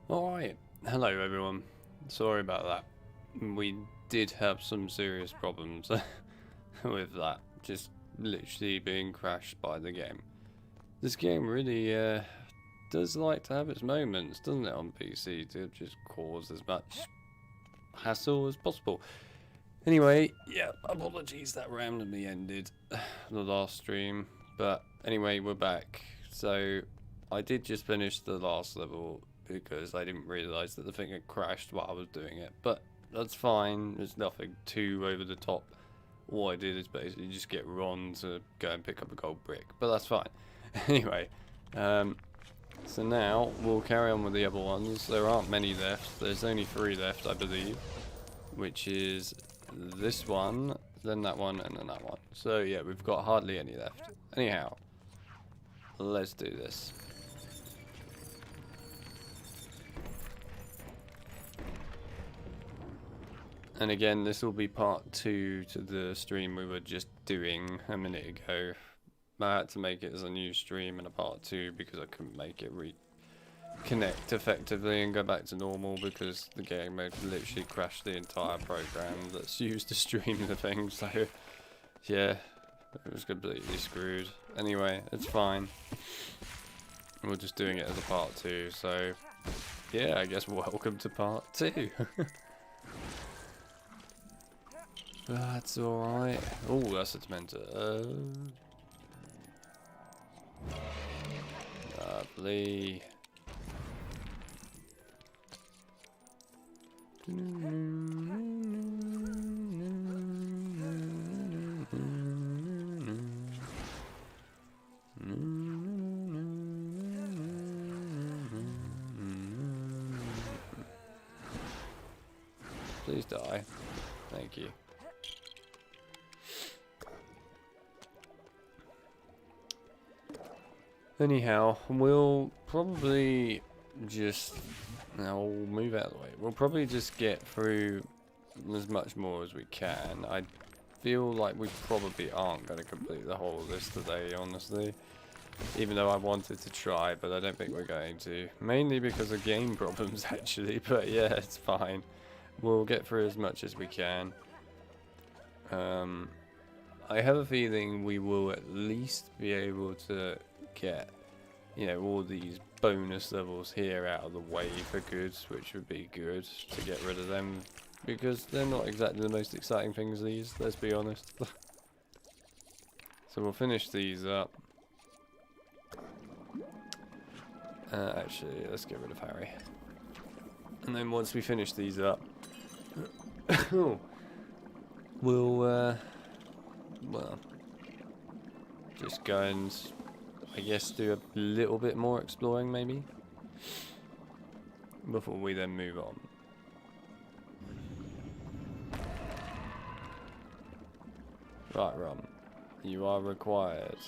Alright, hello everyone. Sorry about that. We did have some serious problems with that. Just literally being crashed by the game. This game really does like to have its moments, doesn't it, on PC, to just cause as much hassle as possible. Anyway, yeah, apologies that randomly ended the last stream. But anyway, we're back. So, I did just finish the last level because I didn't realise that the thing had crashed while I was doing it. But that's fine, there's nothing too over the top. All I did is basically just get Ron to go and pick up a gold brick, but that's fine. Anyway, so now we'll carry on with the other ones. There aren't many left, there's only 3 left I believe, which is this one, then that one, and then that one. So yeah, we've got hardly any left. Anyhow, let's do this. And again, this will be part 2 to the stream we were just doing a minute ago. I had to make it as a new stream and a part 2 because I couldn't make it reconnect effectively and go back to normal because the game had literally crashed the entire program that's used to stream the thing. So yeah, it was completely screwed. Anyway, it's fine. We're just doing it as a part 2, so yeah, I guess welcome to part 2. That's alright. Oh, that's a Dementor. Lovely. Please die. Thank you. Anyhow, we'll probably just... Now we'll move out of the way. We'll probably just get through as much more as we can. I feel like we probably aren't going to complete the whole of this today, honestly. Even though I wanted to try, but I don't think we're going to. Mainly because of game problems, actually. But yeah, it's fine. We'll get through as much as we can. I have a feeling we will at least be able to get, you know, all these bonus levels here out of the way for good, which would be good to get rid of them because they're not exactly the most exciting things, these, let's be honest. So we'll finish these up. Actually, let's get rid of Harry. And then once we finish these up, we'll well, just go and I guess do a little bit more exploring maybe before we then move on. Right, Rum, you are required.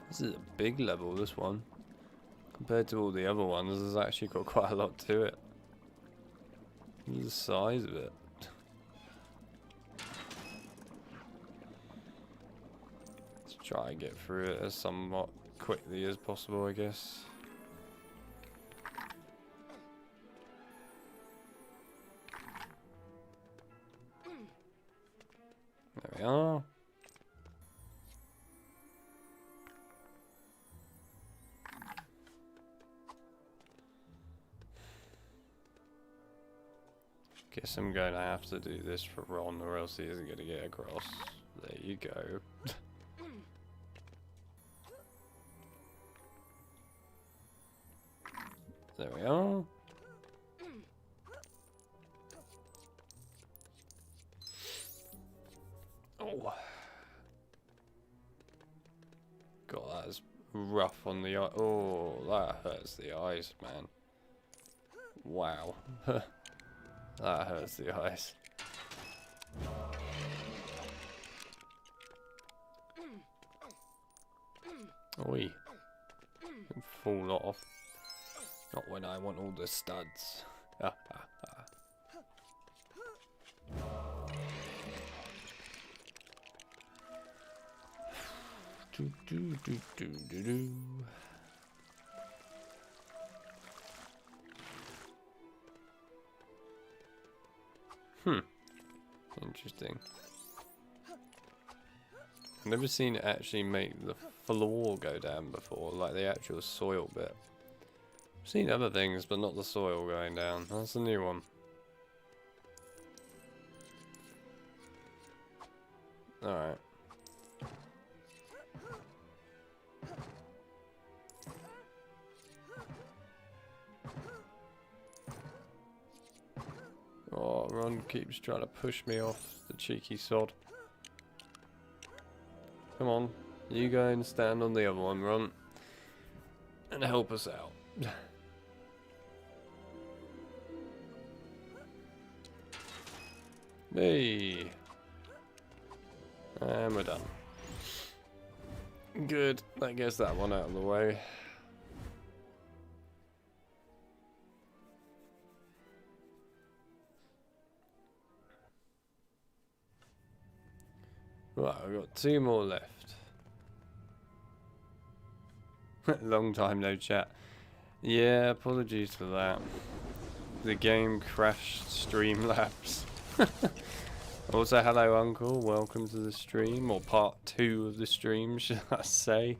This is a big level, this one. Compared to all the other ones, there's actually got quite a lot to it. Look at the size of it. Let's try and get through it as somewhat quickly as possible, I guess. There we are. Guess I'm going to have to do this for Ron or else he isn't going to get across. There you go. There we are. Oh. God, that is rough on the eye. Oh, that hurts the eyes, man. Wow. That hurts the eyes. Oi. Fall off. Not when I want all the studs. do, do, do, do, do. Interesting. I've never seen it actually make the floor go down before, like the actual soil bit. I've seen other things, but not the soil going down. That's a new one. Alright. Oh, Ron keeps trying to push me off, the cheeky sod. Come on, you go and stand on the other one, Ron, and help us out. Hey! And we're done. Good, that gets that one out of the way. Right, I've got 2 more left. Long time no chat. Yeah, apologies for that. The game crashed Streamlabs. Also, hello Uncle, welcome to the stream, or part 2 of the stream, should I say.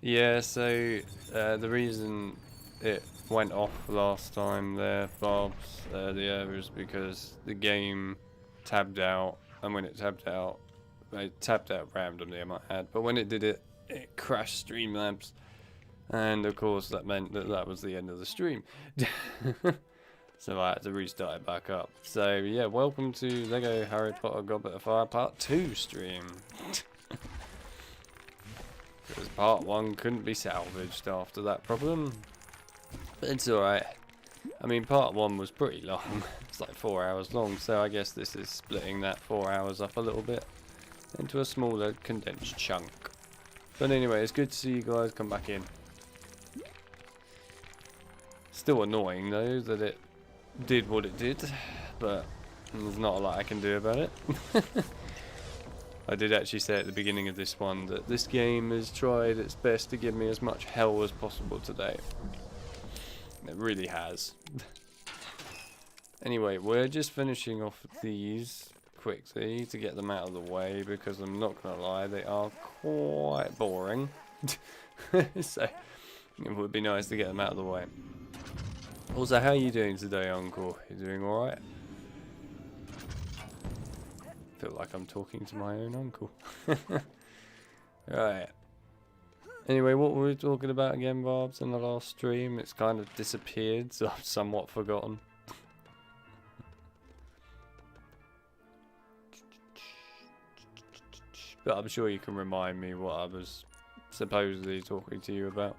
Yeah, so the reason it went off last time there, Barbs, earlier, was because the game tabbed out, and when it tabbed out, I tapped out randomly, I might add, but when it did it, it crashed Streamlabs, and of course that meant that that was the end of the stream. So I had to restart it back up. So yeah, welcome to Lego Harry Potter Goblet of Fire Part 2 stream. Because Part 1 couldn't be salvaged after that problem. But it's alright. I mean, Part 1 was pretty long. It's like 4 hours long, so I guess this is splitting that 4 hours up a little bit into a smaller condensed chunk. But anyway, it's good to see you guys come back in. Still annoying though that it did what it did, but there's not a lot I can do about it. I did actually say at the beginning of this one that this game has tried its best to give me as much hell as possible today. It really has. Anyway, we're just finishing off these quickly to get them out of the way, because I'm not gonna lie, they are quite boring. So it would be nice to get them out of the way. Also, how are you doing today, Uncle? You doing alright? Feel like I'm talking to my own uncle. Right. Anyway, what were we talking about again, Barbs, in the last stream? It's kind of disappeared, so I've somewhat forgotten. But I'm sure you can remind me what I was supposedly talking to you about.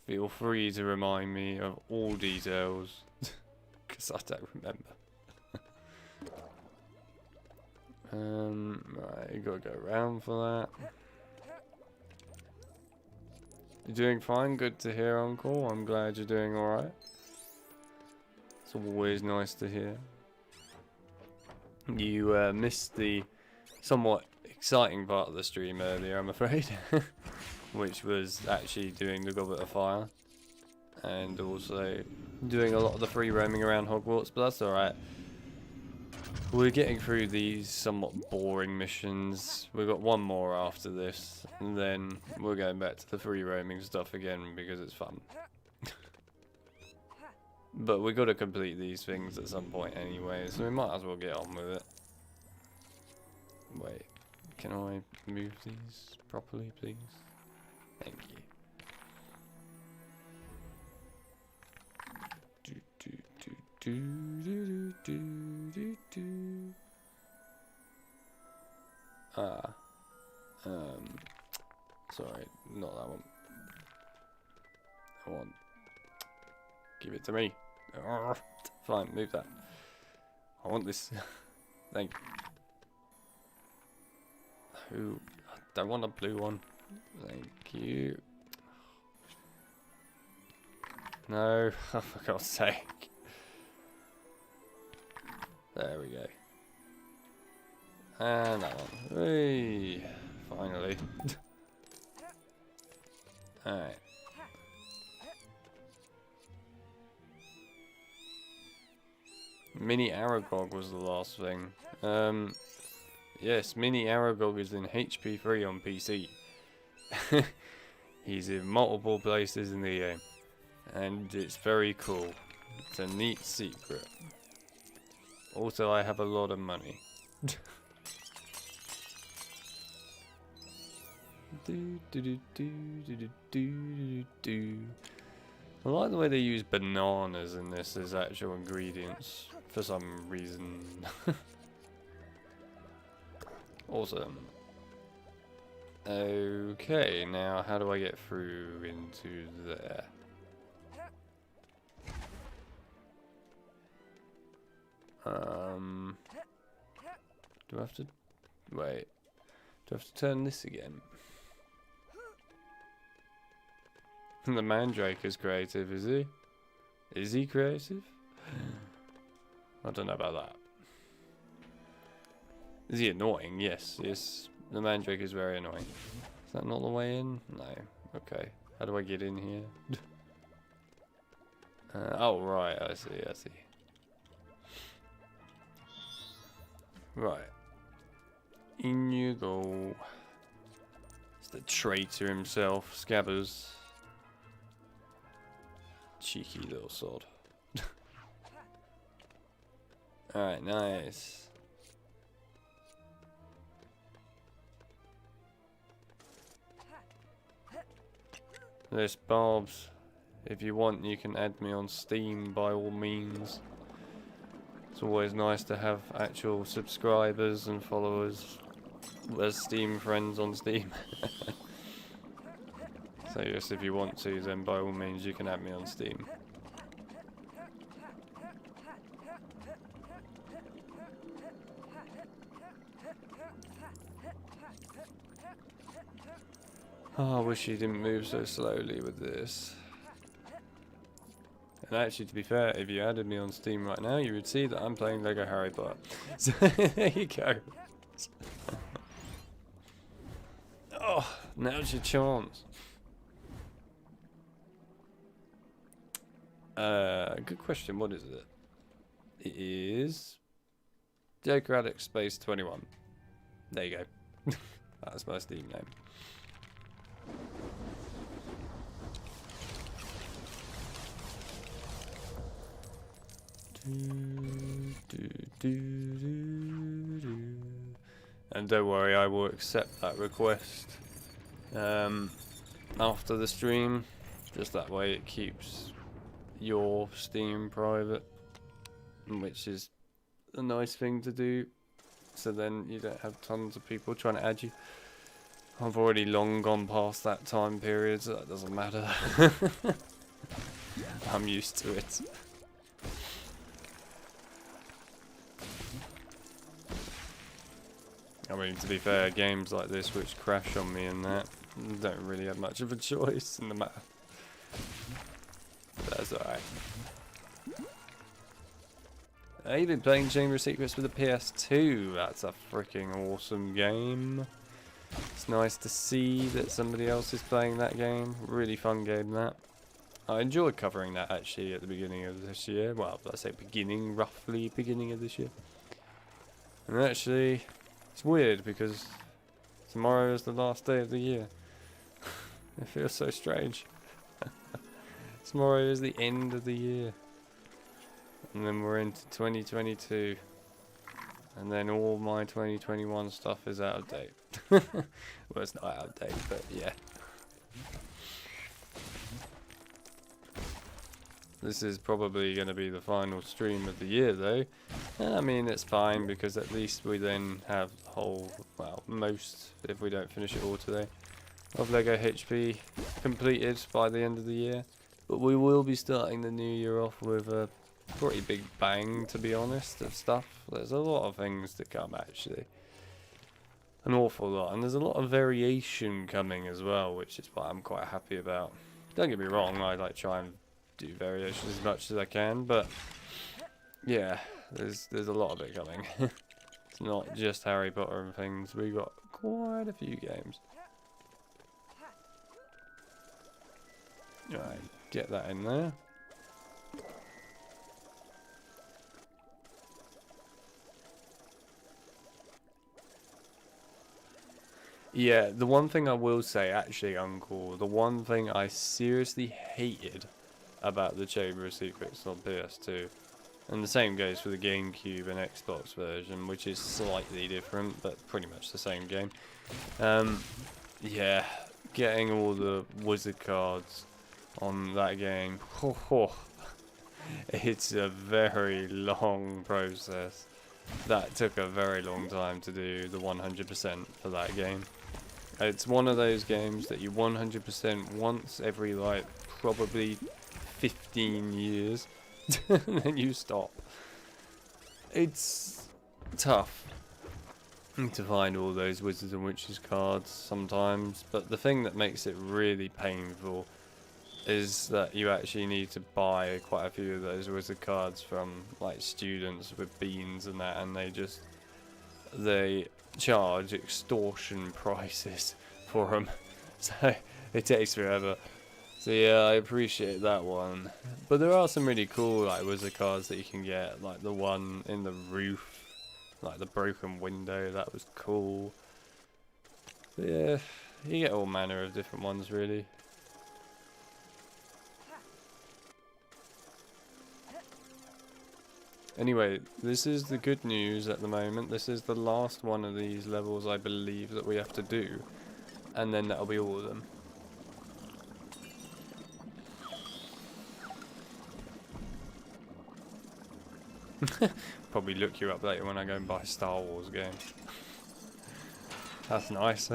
Feel free to remind me of all details, because I don't remember. Right, you gotta go around for that. You're doing fine, good to hear, Uncle. I'm glad you're doing alright. It's always nice to hear. You missed the somewhat exciting part of the stream earlier, I'm afraid. Which was actually doing the Goblet of Fire. And also doing a lot of the free roaming around Hogwarts, but that's alright. We're getting through these somewhat boring missions. We've got one more after this, and then we're going back to the free roaming stuff again because it's fun. But we got to complete these things at some point anyway, so we might as well get on with it. Wait, can I move these properly, please? Thank you. Sorry, not that one. I want. Give it to me. Fine, move that. I want this. Thank you. Who? I don't want a blue one. Thank you. No, oh, for God's sake. There we go. And that one. Hey, fine. Finally. Alright. Mini Aragog was the last thing. Yes, Mini Aragog is in HP 3 on PC. He's in multiple places in the game. And it's very cool. It's a neat secret. Also, I have a lot of money. I like the way they use bananas in this as actual ingredients for some reason. Awesome. Okay, now how do I get through into there? Do I have to wait? Do I have to turn this again? The Mandrake is creative, is he? Is he creative? I don't know about that. Is he annoying? Yes, yes. The Mandrake is very annoying. Is that not the way in? No. Okay. How do I get in here? Oh, right. I see, I see. Right. In you go. It's the traitor himself, Scabbers. Cheeky little sword. Alright, nice. This Barbs. If you want, you can add me on Steam by all means. It's always nice to have actual subscribers and followers as Steam friends on Steam. So yes, if you want to, then by all means you can add me on Steam. Oh, I wish he didn't move so slowly with this. And actually, to be fair, if you added me on Steam right now, you would see that I'm playing Lego Harry Potter. So there you go. Oh, now's your chance. Good question. What is it? It is JokerAlex Space 21. There you go. That's my Steam name. And don't worry, I will accept that request after the stream. Just that way it keeps your Steam private, which is a nice thing to do, so then you don't have tons of people trying to add you. I've already long gone past that time period, so that doesn't matter. I'm used to it. I mean, to be fair, games like this which crash on me and that don't really have much of a choice in the matter. That's alright. You've been playing Chamber of Secrets with the PS2. That's a freaking awesome game. It's nice to see that somebody else is playing that game. Really fun game, that. I enjoyed covering that actually at the beginning of this year. Well, let's say beginning, roughly beginning of this year. And actually, it's weird because tomorrow is the last day of the year. It feels so strange. Tomorrow is the end of the year. And then we're into 2022. And then all my 2021 stuff is out of date. Well, it's not out of date, but yeah. This is probably going to be the final stream of the year, though. And I mean, it's fine, because at least we then have the whole, well, most, if we don't finish it all today, of Lego HP completed by the end of the year. But we will be starting the new year off with a pretty big bang, to be honest, of stuff. There's a lot of things to come, actually. An awful lot. And there's a lot of variation coming as well, which is what I'm quite happy about. Don't get me wrong, I like try and do variations as much as I can, but yeah, there's a lot of it coming. It's not just Harry Potter and things. We got quite a few games. Alright, get that in there. Yeah, the one thing I will say, actually, Uncle, the one thing I seriously hated about the Chamber of Secrets on PS2, and the same goes for the GameCube and Xbox version, which is slightly different, but pretty much the same game. Yeah, getting all the wizard cards on that game, it's a very long process. That took a very long time to do the 100% for that game. It's one of those games that you 100% once every, like, probably 15 years, and then you stop. It's tough to find all those Wizards and Witches cards sometimes, but the thing that makes it really painful is that you actually need to buy quite a few of those wizard cards from, like, students with beans and that, and they charge extortion prices for them, so it takes forever. So yeah, I appreciate that one, but there are some really cool, like, wizard cards that you can get, like the one in the roof, like the broken window. That was cool. But yeah, you get all manner of different ones, really. Anyway, this is the good news at the moment. This is the last one of these levels, I believe, that we have to do. And then that'll be all of them. Probably look you up later when I go and buy a Star Wars game. That's nice.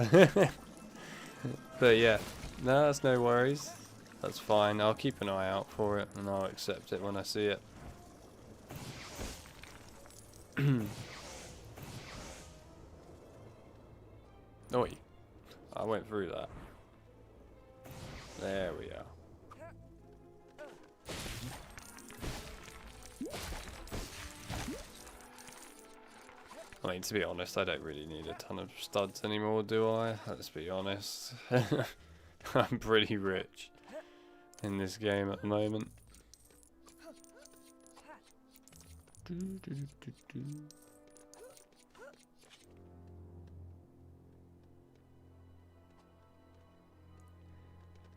But yeah, no, that's no worries. That's fine. I'll keep an eye out for it and I'll accept it when I see it. Oi, I went through that. There we are. I mean, to be honest, I don't really need a ton of studs anymore, do I? Let's be honest. I'm pretty rich in this game at the moment.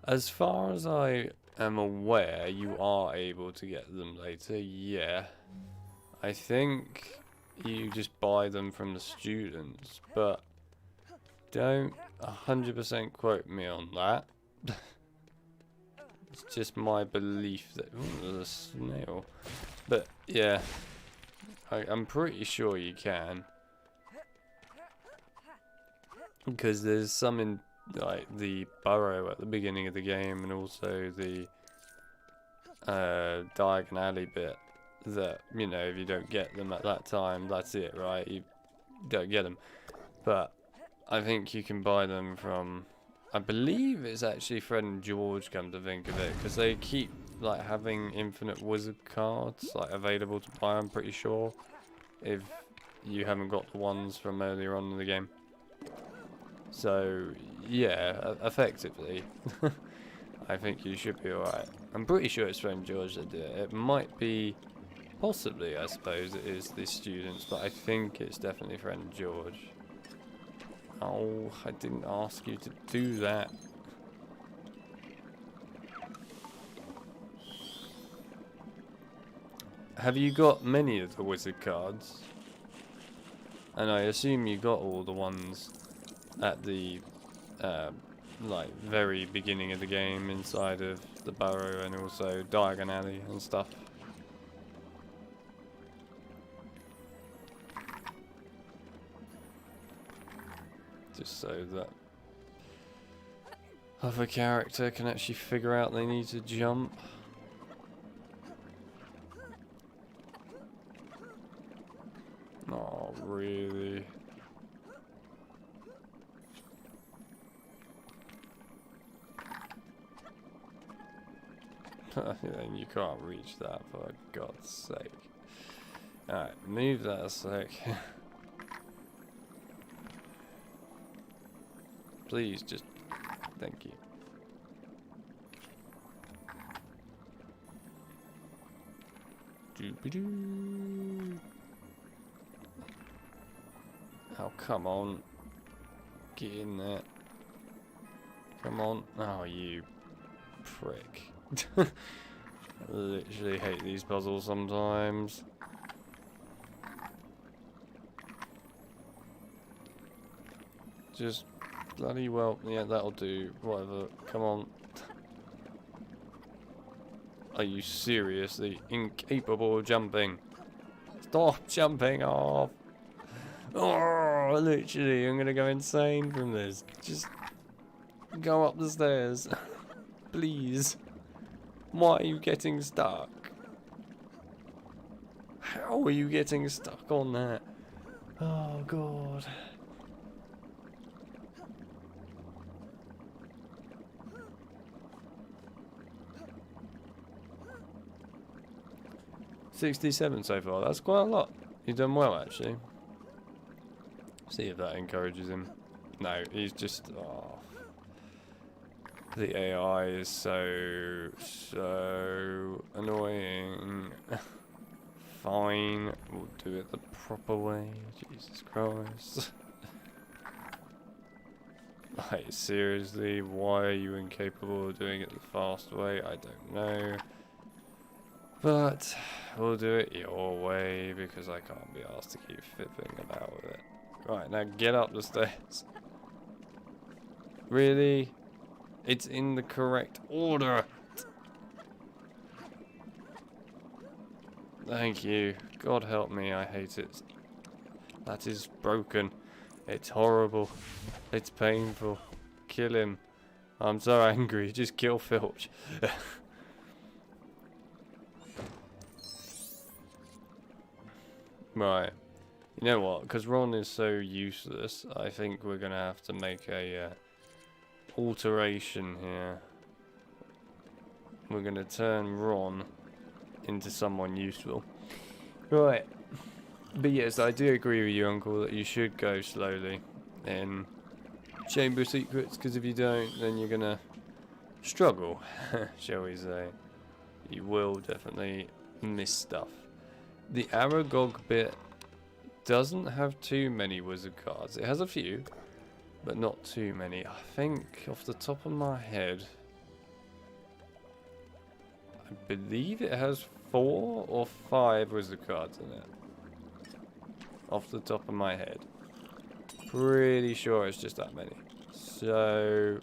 As far as I am aware, you are able to get them later, yeah. I think you just buy them from the students, but don't 100% quote me on that. It's just my belief that... Ooh, there's a snail. But yeah, I'm pretty sure you can. Because there's some in, like, the burrow at the beginning of the game, and also the Diagon Alley bit, that, you know, if you don't get them at that time, that's it, right? You don't get them. But I think you can buy them from, I believe it's actually Fred and George, come to think of it, because they keep, like, having infinite wizard cards, like, available to buy, I'm pretty sure, if you haven't got the ones from earlier on in the game. So yeah, effectively I think you should be alright. I'm pretty sure it's Fred and George that do it. It might be, possibly, I suppose it is the students, but I think it's definitely Fred and George. Oh, I didn't ask you to do that. Have you got many of the wizard cards? And I assume you got all the ones at the like very beginning of the game, inside of the burrow, and also Diagon Alley and stuff. Just so that other character can actually figure out they need to jump. Oh, really? And you can't reach that, for God's sake. Alright, move that a sec. Please, just... Thank you. Doobie-doo. Oh, come on. Get in there. Come on. Oh, you prick. I literally hate these puzzles sometimes. Just bloody well. Yeah, that'll do. Whatever. Come on. Are you seriously incapable of jumping? Stop jumping off. Oh, literally, I'm gonna go insane from this. Just go up the stairs. Please. Why are you getting stuck? How are you getting stuck on that? Oh, God. $67 so far. That's quite a lot. You've done well, actually. See if that encourages him. No, he's just... Oh. The AI is so annoying. Fine, we'll do it the proper way. Jesus Christ. Like, seriously, why are you incapable of doing it the fast way? I don't know. But we'll do it your way because I can't be asked to keep fiddling about with it. Right, now get up the stairs. Really? It's in the correct order. Thank you. God help me, I hate it. That is broken. It's horrible. It's painful. Kill him. I'm so angry. Just kill Filch. Right. You know what? Because Ron is so useless, I think we're going to have to make a alteration here. We're going to turn Ron into someone useful. Right. But yes, I do agree with you, Uncle, that you should go slowly in Chamber of Secrets, because if you don't, then you're going to struggle, shall we say. You will definitely miss stuff. The Aragog bit doesn't have too many wizard cards. It has a few, but not too many. I think off the top of my head, I believe it has 4 or 5 wizard cards in it. Off the top of my head. Pretty sure it's just that many. So,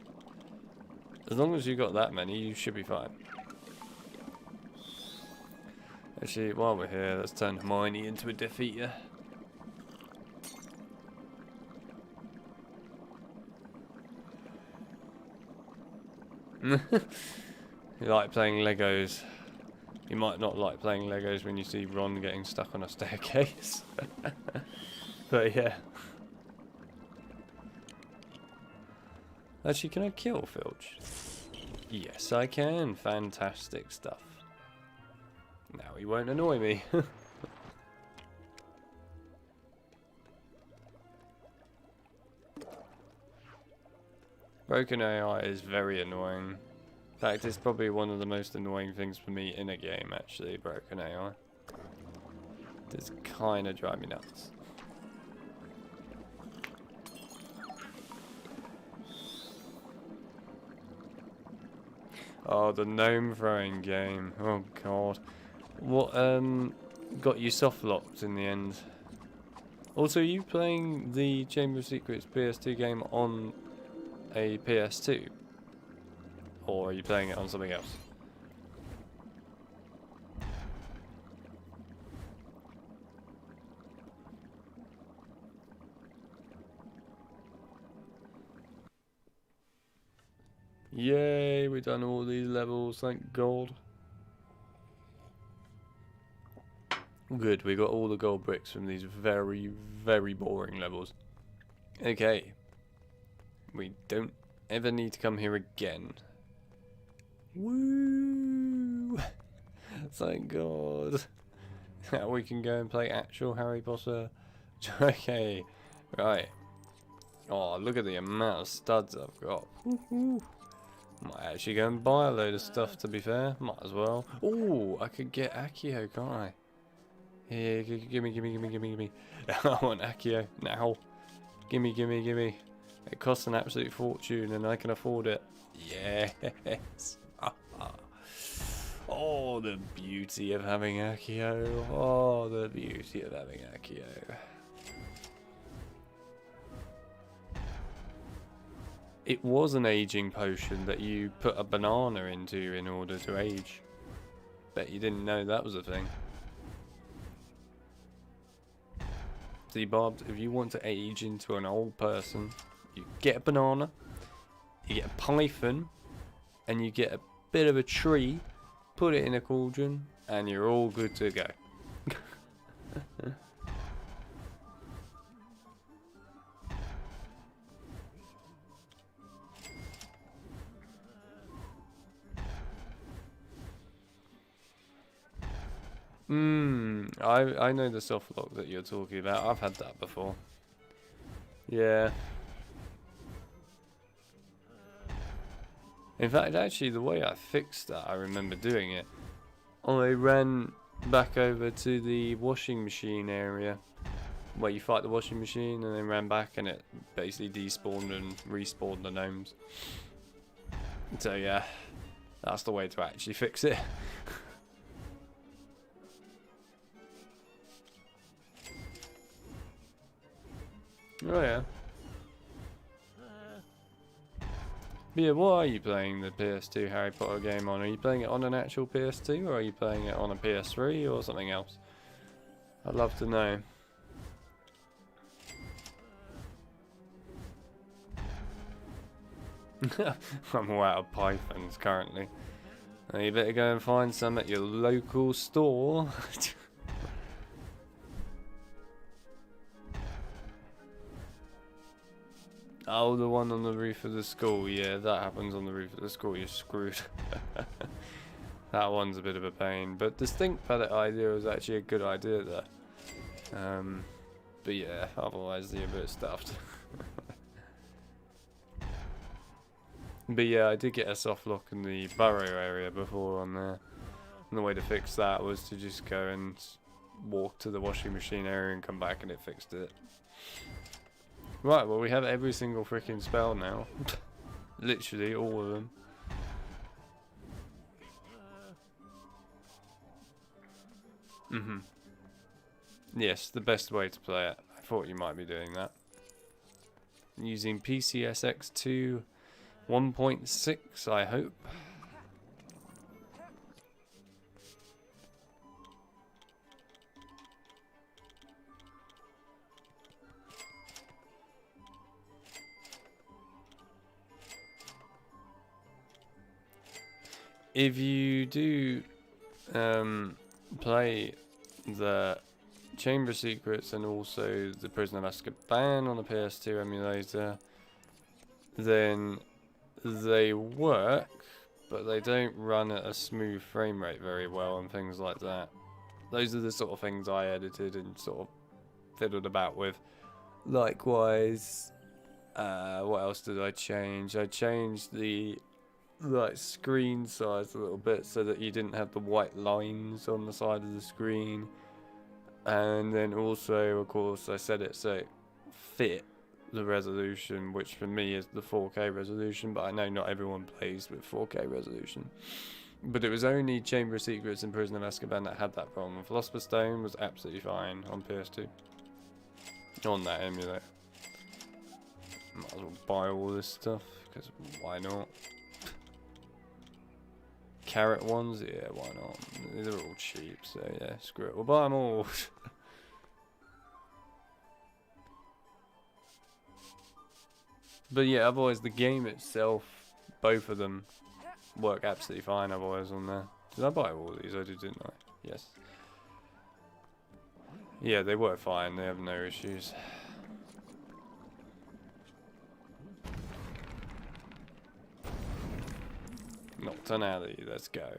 as long as you got that many, you should be fine. Actually, while we're here, let's turn Hermione into a defeater. You like playing Legos. You might not like playing Legos when you see Ron getting stuck on a staircase. But yeah. Actually, can I kill Filch? Yes, I can. Fantastic stuff. Now he won't annoy me. Broken AI is very annoying. In fact, it's probably one of the most annoying things for me in a game, actually, broken AI. It's kind of drive me nuts. Oh, the gnome throwing game. Oh, God. What, got you soft locked in the end? Also, are you playing the Chamber of Secrets PS2 game on a PS2? Or are you playing it on something else? Yay, we've done all these levels, thank God. Good, we got all the gold bricks from these very, very boring levels. Okay. We don't ever need to come here again. Woo! Thank God. Now we can go and play actual Harry Potter. Okay, right. Oh, look at the amount of studs I've got. Might actually go and buy a load of stuff, to be fair. Might as well. Oh, I could get Accio, can't I? Here, gimme. I want Accio now. Gimme. It costs an absolute fortune and I can afford it. Yes. Oh, the beauty of having Accio. Oh, the beauty of having Accio. It was an aging potion that you put a banana into in order to age. Bet you didn't know that was a thing. See, Bob, if you want to age into an old person, you get a banana, you get a python, and you get a bit of a tree, put it in a cauldron, and you're all good to go. I know the soft lock that you're talking about. I've had that before. Yeah. In fact, actually, the way I fixed that, I remember doing it. I ran back over to the washing machine area where you fight the washing machine, and then ran back, and it basically despawned and respawned the gnomes. So yeah, that's the way to actually fix it. Oh yeah. But yeah, what are you playing the PS2 Harry Potter game on? Are you playing it on an actual PS2, or are you playing it on a PS3 or something else? I'd love to know. I'm all out of pythons currently. You better go and find some at your local store. Oh, the one on the roof of the school. Yeah, that happens on the roof of the school. You're screwed. That one's a bit of a pain. But the stink pallet idea was actually a good idea there. But yeah, otherwise you're a bit stuffed. But yeah, I did get a soft lock in the burrow area before on there. And the way to fix that was to just go and walk to the washing machine area and come back, and it fixed it. Right, well, we have every single freaking spell now. Literally all of them. Yes, the best way to play it. I thought you might be doing that. Using PCSX2 1.6, I hope. If you do play the Chamber Secrets and also the Prisoner of Azkaban on the PS2 emulator, then they work, but they don't run at a smooth frame rate very well and things like that. Those are the sort of things I edited and sort of fiddled about with. Likewise, what else did I change? I changed the screen size a little bit so that you didn't have the white lines on the side of the screen, and then also, of course, I set it so it fit the resolution, which for me is the 4K resolution, but I know not everyone plays with 4K resolution. But it was only Chamber of Secrets and Prisoner of Azkaban that had that problem. Philosopher's Stone was absolutely fine on PS2 on that emulator. Might as well buy all this stuff, because why not? Carrot ones, yeah, why not? They're all cheap, so yeah, screw it. We'll buy them all. But yeah, otherwise the game itself, both of them work absolutely fine otherwise on there. Did I buy all these? I did, didn't I? Yes. Yeah, they work fine. They have no issues. Nocturnality, let's go.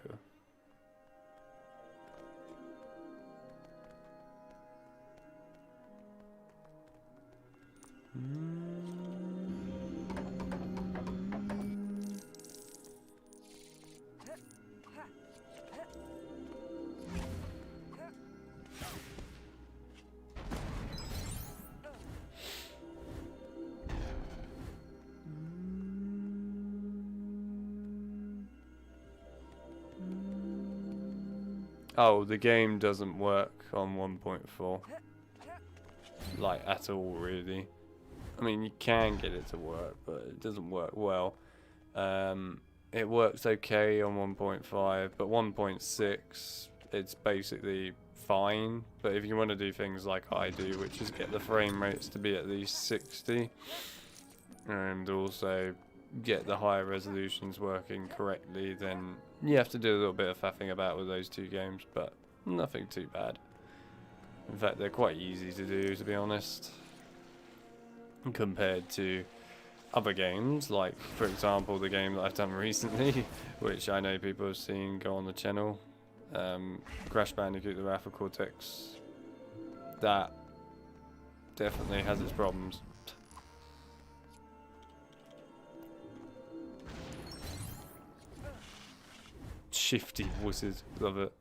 Oh, the game doesn't work on 1.4. Like, at all, really. I mean, you can get it to work, but it doesn't work well. It works okay on 1.5, but 1.6, it's basically fine. But if you want to do things like I do, which is get the frame rates to be at least 60, and also get the higher resolutions working correctly, then you have to do a little bit of faffing about with those two games, but nothing too bad. In fact, they're quite easy to do, to be honest, compared to other games, like, for example, the game that I've done recently, which I know people have seen go on the channel, Crash Bandicoot: The Wrath of Cortex. That definitely has its problems. Shifty wizard, love it.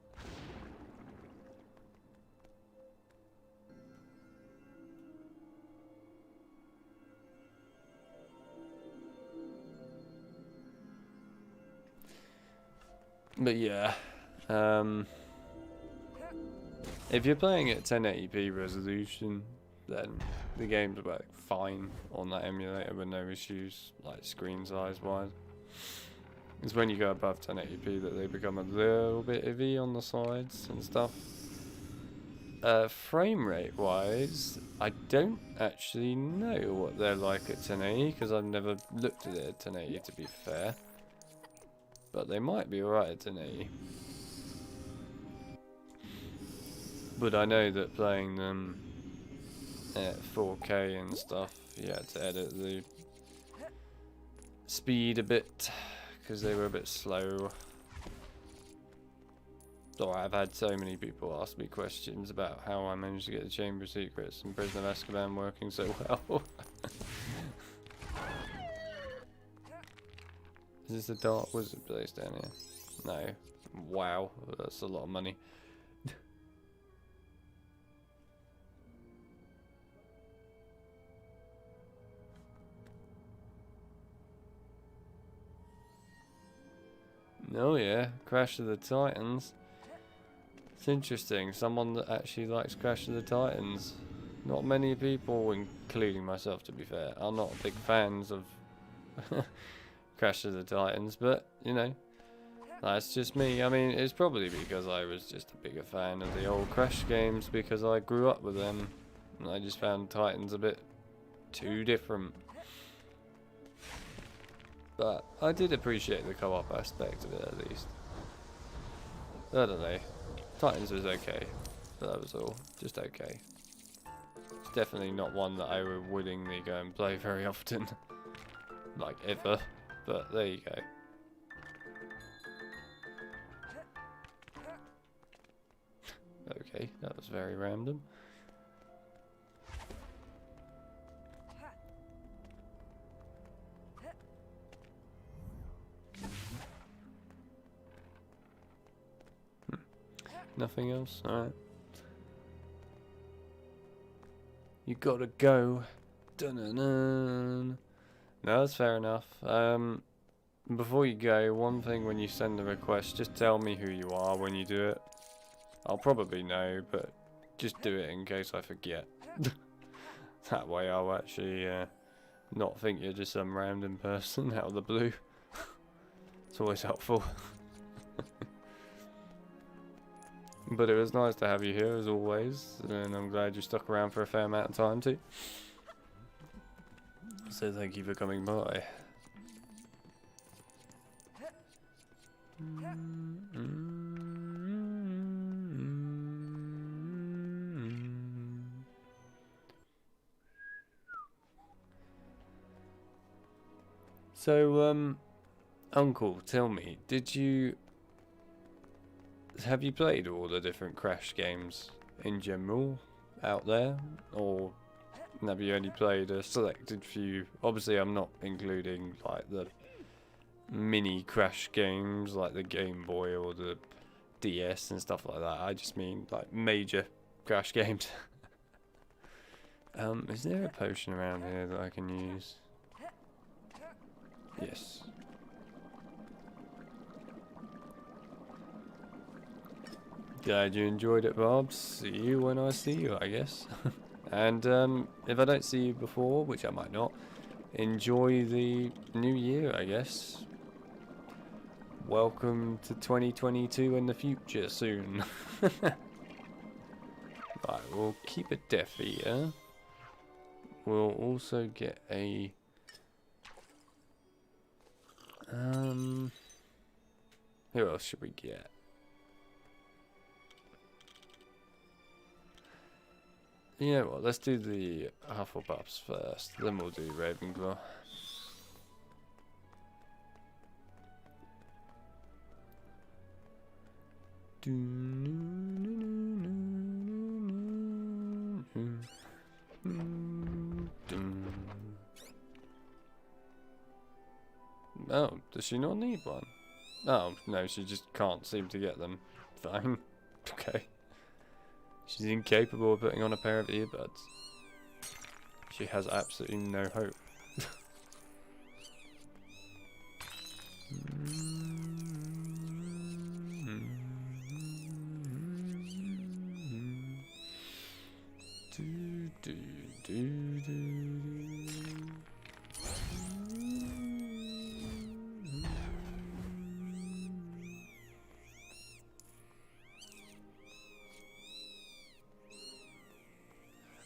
But yeah, if you're playing at 1080p resolution, then the games work fine on that emulator with no issues, like screen size wise. It's when you go above 1080p that they become a little bit iffy on the sides and stuff. Frame rate wise, I don't actually know what they're like at 1080 because I've never looked at it at 1080, to be fair. But they might be alright at 1080. But I know that playing them at 4K and stuff, you had to edit the speed a bit because they were a bit slow. So I've had so many people ask me questions about how I managed to get the Chamber Secrets and Prisoner of Azkaban working so well. Is this a dark wizard place down here? No. Wow, that's a lot of money. Oh yeah, Crash of the Titans. It's interesting, someone that actually likes Crash of the Titans. Not many people, including myself to be fair, are not big fans of Crash of the Titans, but you know, that's just me. I mean, it's probably because I was just a bigger fan of the old Crash games because I grew up with them, and I just found Titans a bit too different. But I did appreciate the co-op aspect of it at least. I don't know, Titans was okay, but that was all, just okay. It's definitely not one that I would willingly go and play very often, like ever. But there you go. Okay, that was very random. Nothing else? Alright. You gotta go. Dun-dun-dun. No, that's fair enough. Before you go, one thing when you send the request, just tell me who you are when you do it. I'll probably know, but just do it in case I forget. That way I'll actually not think you're just some random person out of the blue. It's always helpful. But it was nice to have you here as always, and I'm glad you stuck around for a fair amount of time too. So thank you for coming by. So, Uncle, tell me, have you played all the different Crash games in general out there, or have you only played a selected few? Obviously, I'm not including like the mini Crash games like the Game Boy or the DS and stuff like that. I just mean like major Crash games. Is there a potion around here that I can use? Yes. Glad you enjoyed it, Bob. See you when I see you, I guess. And if I don't see you before, which I might not, enjoy the new year, I guess. Welcome to 2022 in the future soon. Right, we'll keep a deaf eater. We'll also get a... who else should we get? You know what, let's do the Hufflepuffs first, then we'll do Ravenclaw. Oh, does she not need one? Oh, no, she just can't seem to get them. Fine. Okay. She's incapable of putting on a pair of earbuds. She has absolutely no hope.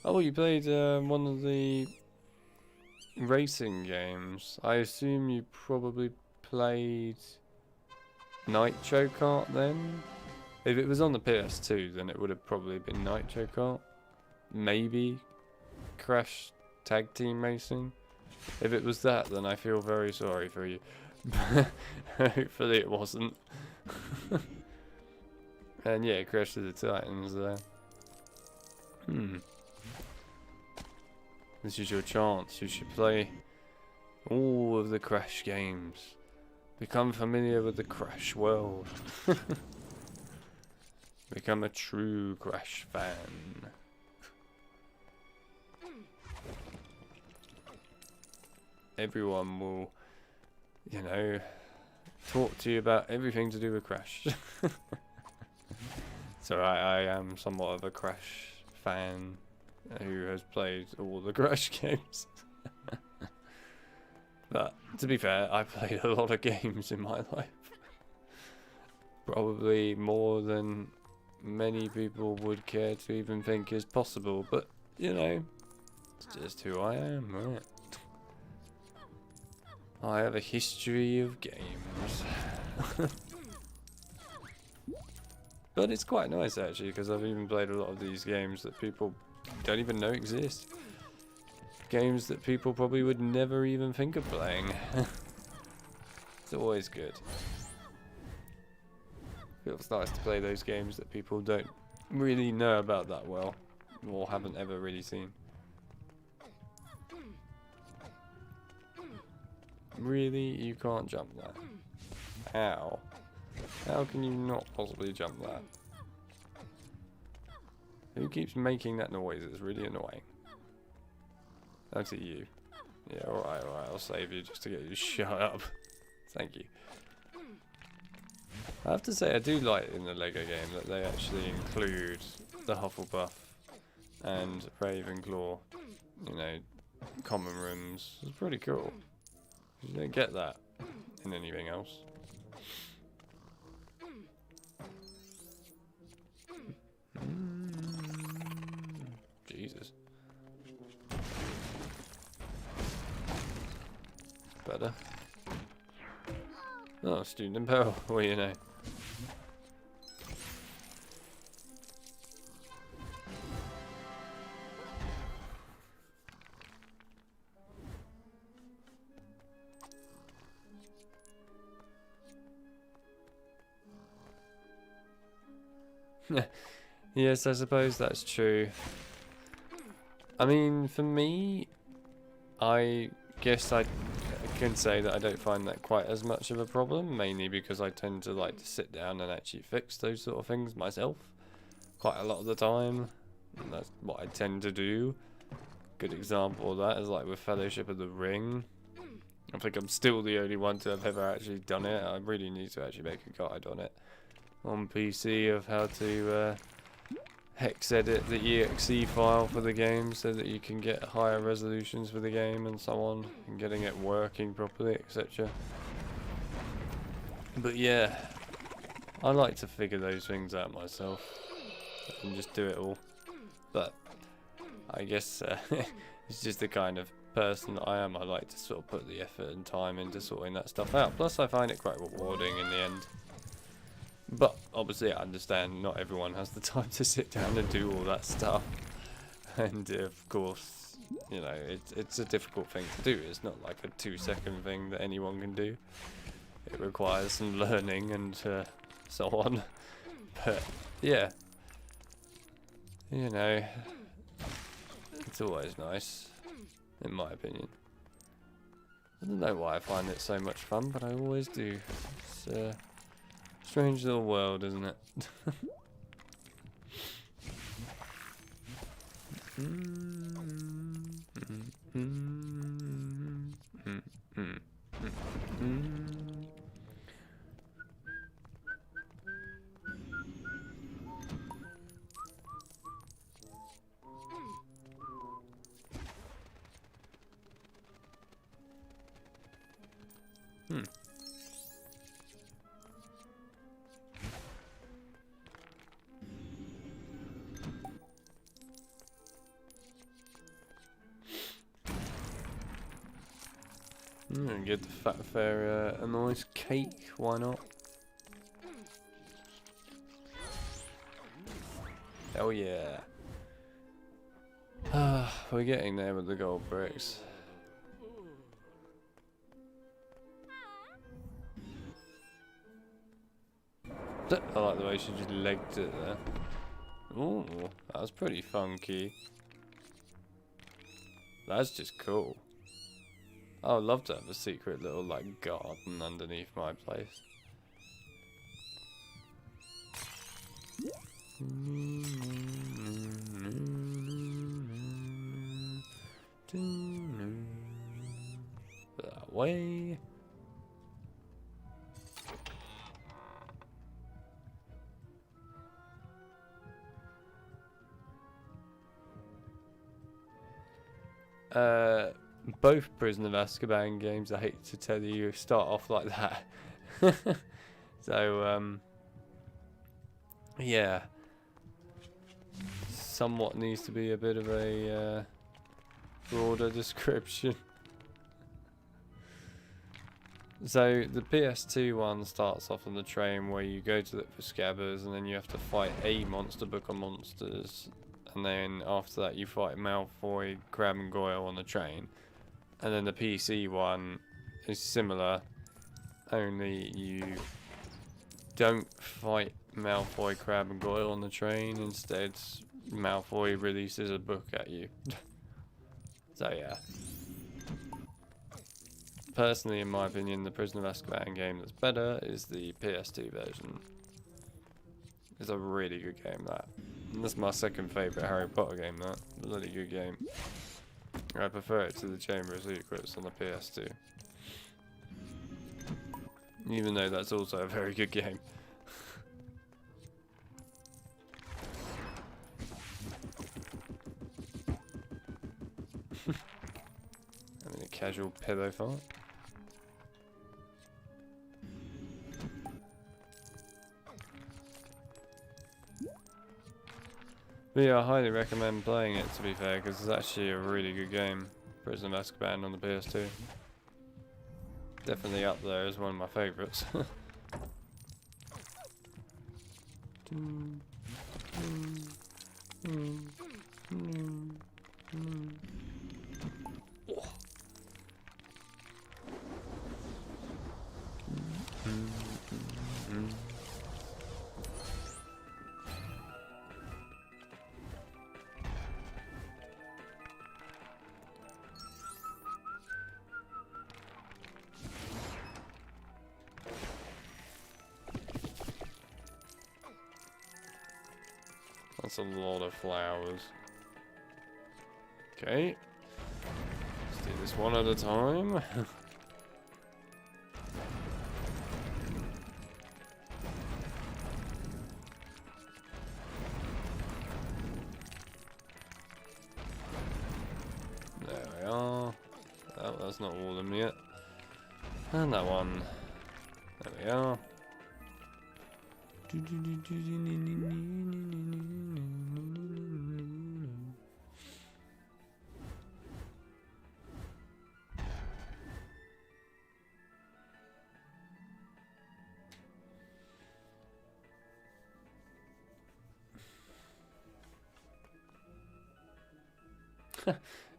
Oh, you played one of the racing games. I assume you probably played Nitro Kart then? If it was on the PS2, then it would have probably been Nitro Kart. Maybe Crash Tag Team Racing. If it was that, then I feel very sorry for you. Hopefully it wasn't. And yeah, Crash to the Titans there. This is your chance. You should play all of the Crash games. Become familiar with the Crash world. Become a true Crash fan. Everyone will, you know, talk to you about everything to do with Crash. So I am somewhat of a Crash fan who has played all the Crash games. But to be fair, I played a lot of games in my life. Probably more than many people would care to even think is possible, but you know, it's just who I am, right? I have a history of games. But it's quite nice actually, because I've even played a lot of these games that people don't even know exist. Games that people probably would never even think of playing. It's always good. Feels nice to play those games that people don't really know about that well, or haven't ever really seen. Really? You can't jump that? How? How can you not possibly jump that? Who keeps making that noise? It's really annoying. That's it, you. Yeah, alright, I'll save you just to get you to shut up. Thank you. I have to say, I do like in the Lego game that they actually include the Hufflepuff and Ravenclaw, you know, common rooms. It's pretty cool. You don't get that in anything else. Jesus. Better. Oh, student in peril. What do you know? Yes, I suppose that's true. I mean, for me, I guess I can say that I don't find that quite as much of a problem, mainly because I tend to like to sit down and actually fix those sort of things myself quite a lot of the time. And that's what I tend to do. Good example of that is like with Fellowship of the Ring. I think I'm still the only one to have ever actually done it. I really need to actually make a guide on it. on PC of how to hex edit the exe file for the game so that you can get higher resolutions for the game and so on, and getting it working properly, etc. But yeah, I like to figure those things out myself and just do it all. But I guess it's just the kind of person that I am. I like to sort of put the effort and time into sorting that stuff out. Plus I find it quite rewarding in the end. But obviously I understand not everyone has the time to sit down and do all that stuff. And of course, you know, it's a difficult thing to do. It's not like a 2-second thing that anyone can do. It requires some learning and so on. But yeah, you know, it's always nice, in my opinion. I don't know why I find it so much fun, but I always do. It's a strange little world, isn't it? Give the fat fairy a nice cake, why not? Hell yeah. We're getting there with the gold bricks. I like the way she just legged it there. Ooh, that was pretty funky. That's just cool. I would love to have a secret little like garden underneath my place. That way. Both Prison of Azkaban games, I hate to tell you, start off like that. So, yeah. Somewhat needs to be a bit of a broader description. So, the PS2 one starts off on the train where you go to look for scabbers and then you have to fight a monster book of monsters. And then after that you fight Malfoy, Crabbe and Goyle on the train. And then the PC one is similar, only you don't fight Malfoy, Crabbe and Goyle on the train. Instead, Malfoy releases a book at you. So yeah. Personally, in my opinion, the Prison of Azkaban game that's better is the PS2 version. It's a really good game, that. And that's my second favourite Harry Potter game, that. Bloody good game. I prefer it to the Chamber of Secrets on the PS2. Even though that's also a very good game. Having a casual pillow fight. But yeah, I highly recommend playing it, to be fair, because it's actually a really good game. Prison of Azkaban on the PS2. Definitely up there as one of my favourites. That's a lot of flowers. Okay. Let's do this one at a time. not all of them yet. And that one. There we are.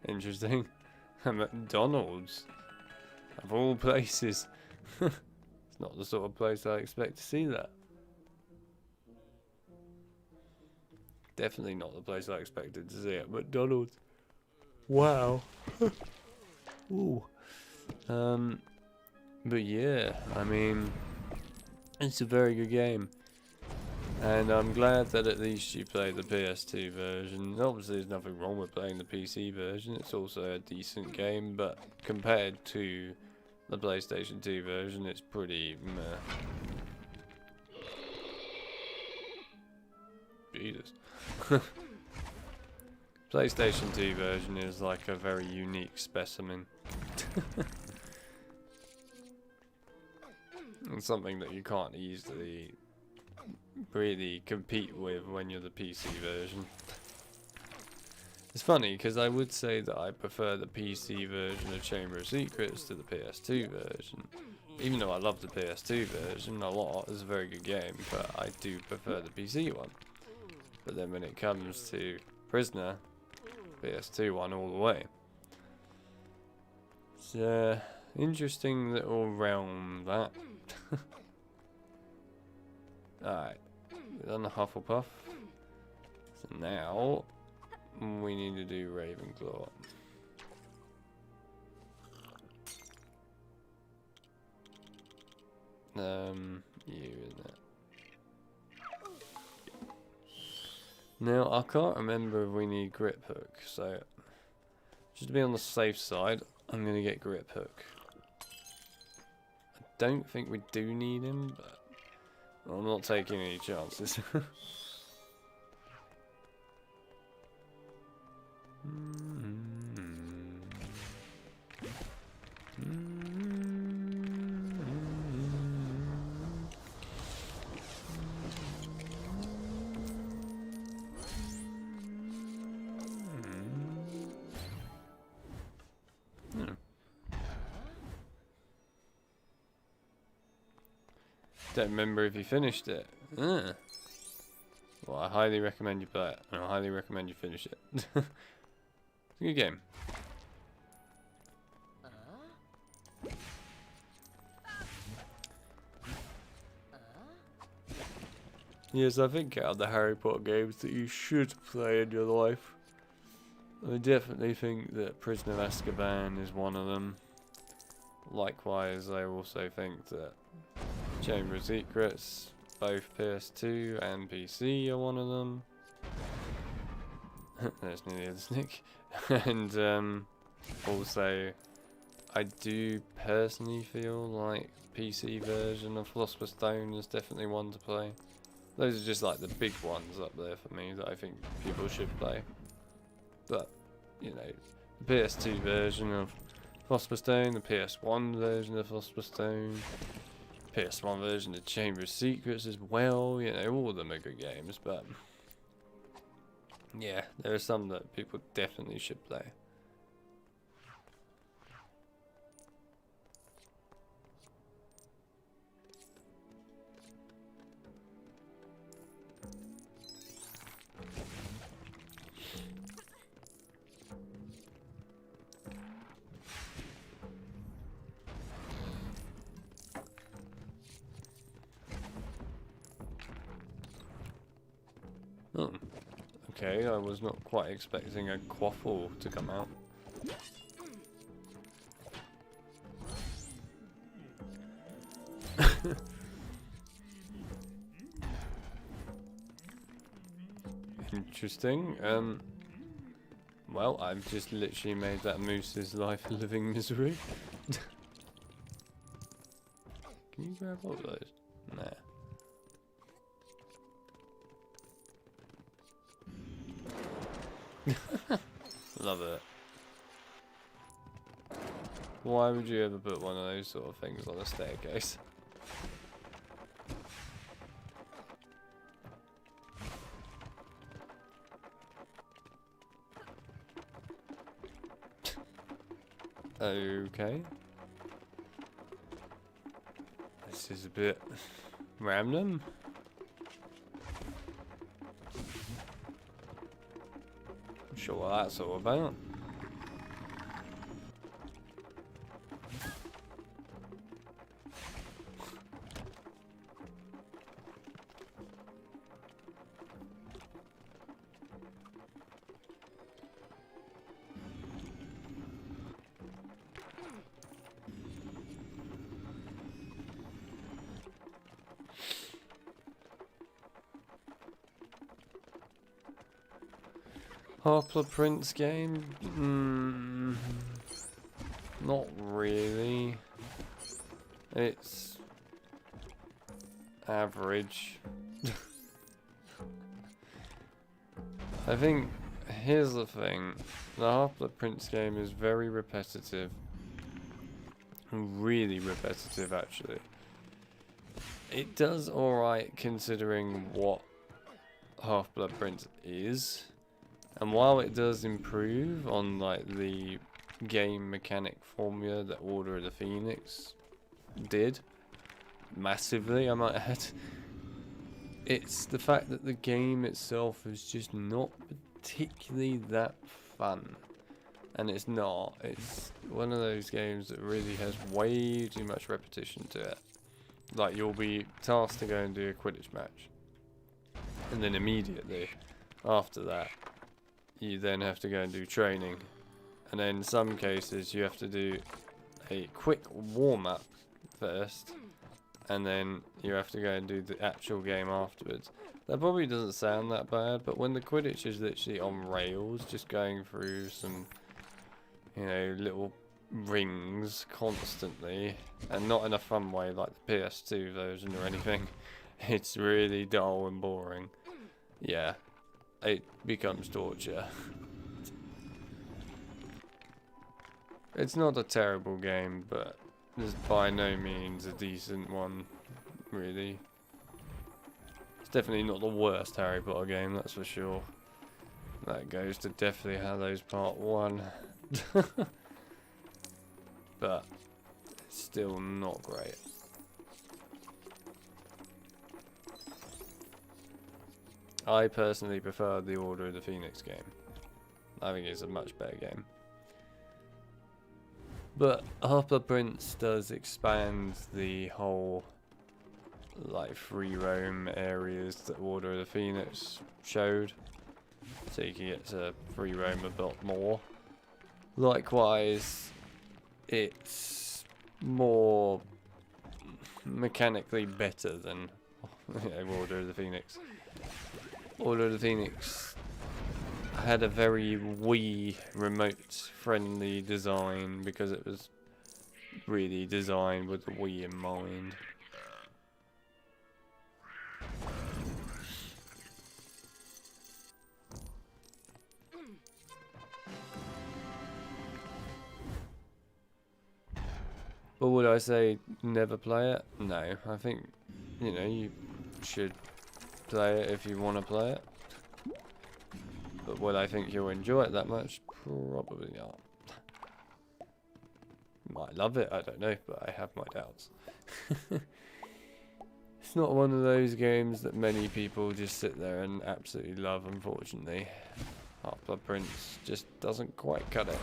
Interesting. McDonald's. Of all places. It's not the sort of place I expect to see that. Definitely not the place I expected to see it. McDonald's. Wow. Ooh. But yeah, I mean, it's a very good game. And I'm glad that at least you play the PS2 version. Obviously there's nothing wrong with playing the PC version, it's also a decent game, but compared to the PlayStation 2 version, it's pretty meh. Jesus. PlayStation 2 version is like a very unique specimen. And something that you can't easily really compete with when you're the PC version. It's funny because I would say that I prefer the PC version of Chamber of Secrets to the PS2 version. Even though I love the PS2 version a lot, it's a very good game, but I do prefer the PC one. But then when it comes to Prisoner, PS2 one all the way. It's interesting little realm, that. Alright, we've done the Hufflepuff. So now we need to do Ravenclaw. You, isn't it? Now I can't remember if we need Grip Hook, so just to be on the safe side, I'm gonna get Grip Hook. I don't think we do need him, but I'm not taking any chances. Don't remember if you finished it. Well, I highly recommend you play it, and I highly recommend you finish it. It's a good game. Yes, I think out of the Harry Potter games that you should play in your life, I definitely think that Prisoner of Azkaban is one of them. Likewise, I also think that Chamber of Secrets, both PS2 and PC, are one of them. There's nearly a snick. And also, I do personally feel like PC version of Philosopher's Stone is definitely one to play. Those are just like the big ones up there for me that I think people should play. But, you know, the PS2 version of Philosopher's Stone, the PS1 version of Philosopher's Stone, PS1 version of Chamber of Secrets as well, you know, all of them are good games, but yeah, there are some that people definitely should play. Oh, okay, I was not quite expecting a quaffle to come out. Interesting. Well, I've just literally made that moose's life a living misery. Can you grab all of those? Nah. Love it. Why would you ever put one of those sort of things on a staircase? Okay. This is a bit random. Not sure what that's all about. Harper Prince game? Not really. It's average. I think, here's the thing. The Harper Prince game is very repetitive. Really repetitive, actually. It does alright considering what Half-Blood Prince is. And while it does improve on like the game mechanic formula that Order of the Phoenix did, massively I might add, it's the fact that the game itself is just not particularly that fun. And it's not. It's one of those games that really has way too much repetition to it. Like, you'll be tasked to go and do a Quidditch match. And then immediately after that, you then have to go and do training. And then in some cases, you have to do a quick warm-up first. And then you have to go and do the actual game afterwards. That probably doesn't sound that bad, but when the Quidditch is literally on rails, just going through some, you know, little rings constantly, and not in a fun way like the PS2 version or anything, it's really dull and boring. Yeah, it becomes torture. It's not a terrible game, but it's by no means a decent one, really. It's definitely not the worst Harry Potter game, that's for sure. That goes to Deathly Hallows Part 1. But it's still not great. I personally prefer the Order of the Phoenix game. I think it's a much better game. But Harper Prince does expand the whole like free roam areas that Order of the Phoenix showed. So you can get to free roam a bit more. Likewise, it's more mechanically better than Order of the Phoenix. Order of the Phoenix had a very Wii remote friendly design because it was really designed with the Wii in mind. But would I say never play it? No, I think, you know, you should play it if you want to play it. But would I think you'll enjoy it that much? Probably not. Might love it, I don't know, but I have my doubts. It's not one of those games that many people just sit there and absolutely love, unfortunately. Half-Blood Prince just doesn't quite cut it.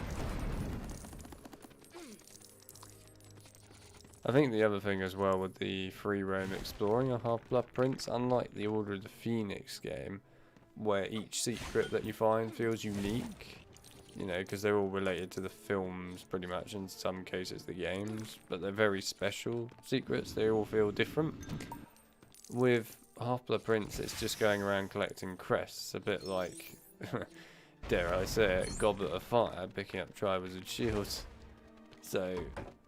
I think the other thing as well with the free roam exploring of Half-Blood Prince, unlike the Order of the Phoenix game, where each secret that you find feels unique, you know, because they're all related to the films pretty much, in some cases the games, but they're very special secrets, they all feel different. With Half-Blood Prince, it's just going around collecting crests, a bit like, dare I say it, Goblet of Fire, picking up Triwizard Shields. So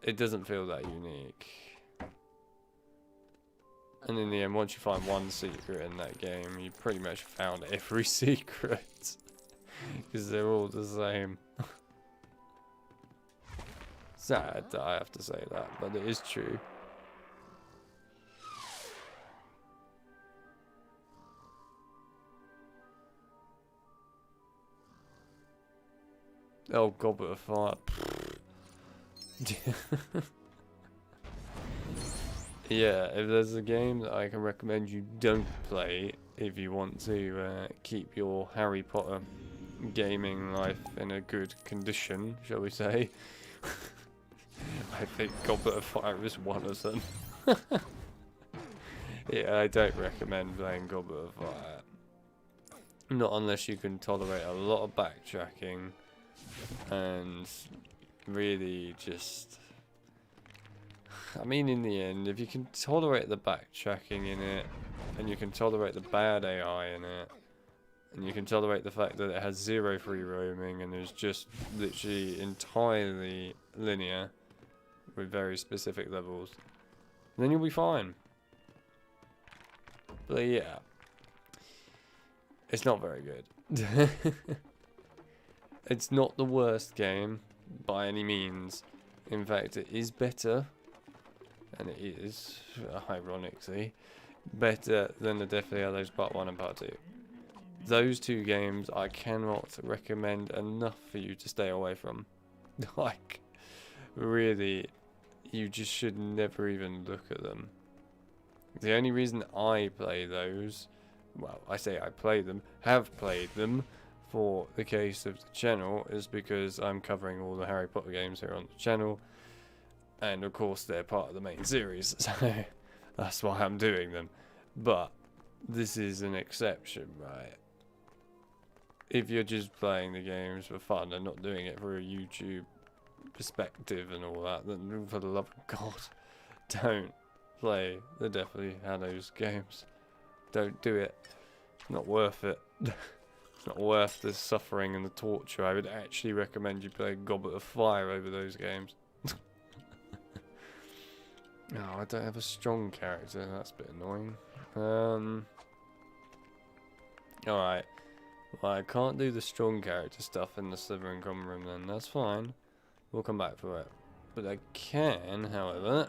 it doesn't feel that unique. And in the end, once you find one secret in that game, you pretty much found every secret. Because they're all the same. sad that I have to say that, but it is true. Oh, Goblet of Fire. Yeah, if there's a game that I can recommend you don't play if you want to keep your Harry Potter gaming life in a good condition, shall we say, I think Goblet of Fire is one of them. Yeah, I don't recommend playing Goblet of Fire. Not unless you can tolerate a lot of backtracking and really just... I mean, in the end, if you can tolerate the backtracking in it, and you can tolerate the bad AI in it, and you can tolerate the fact that it has 0 free roaming and is just literally entirely linear with very specific levels, then you'll be fine. But yeah, it's not very good. It's not the worst game by any means. In fact, it is better, and it is, ironically, better than the Deathly Hallows Part 1 and Part 2. Those two games I cannot recommend enough for you to stay away from. Like, really, you just should never even look at them. The only reason I play those, well, I say I play them, have played them, for the case of the channel, is because I'm covering all the Harry Potter games here on the channel, and of course they're part of the main series, so that's why I'm doing them. But this is an exception, right? If you're just playing the games for fun and not doing it for a YouTube perspective and all that, then for the love of God, don't play the Deathly Hallows games. Don't do it. It's not worth it. It's not worth the suffering and the torture. I would actually recommend you play Goblet of Fire over those games. Oh, I don't have a strong character. That's a bit annoying. Alright. Well, I can't do the strong character stuff in the Slithering Common Room then. That's fine. We'll come back for it. But I can, however,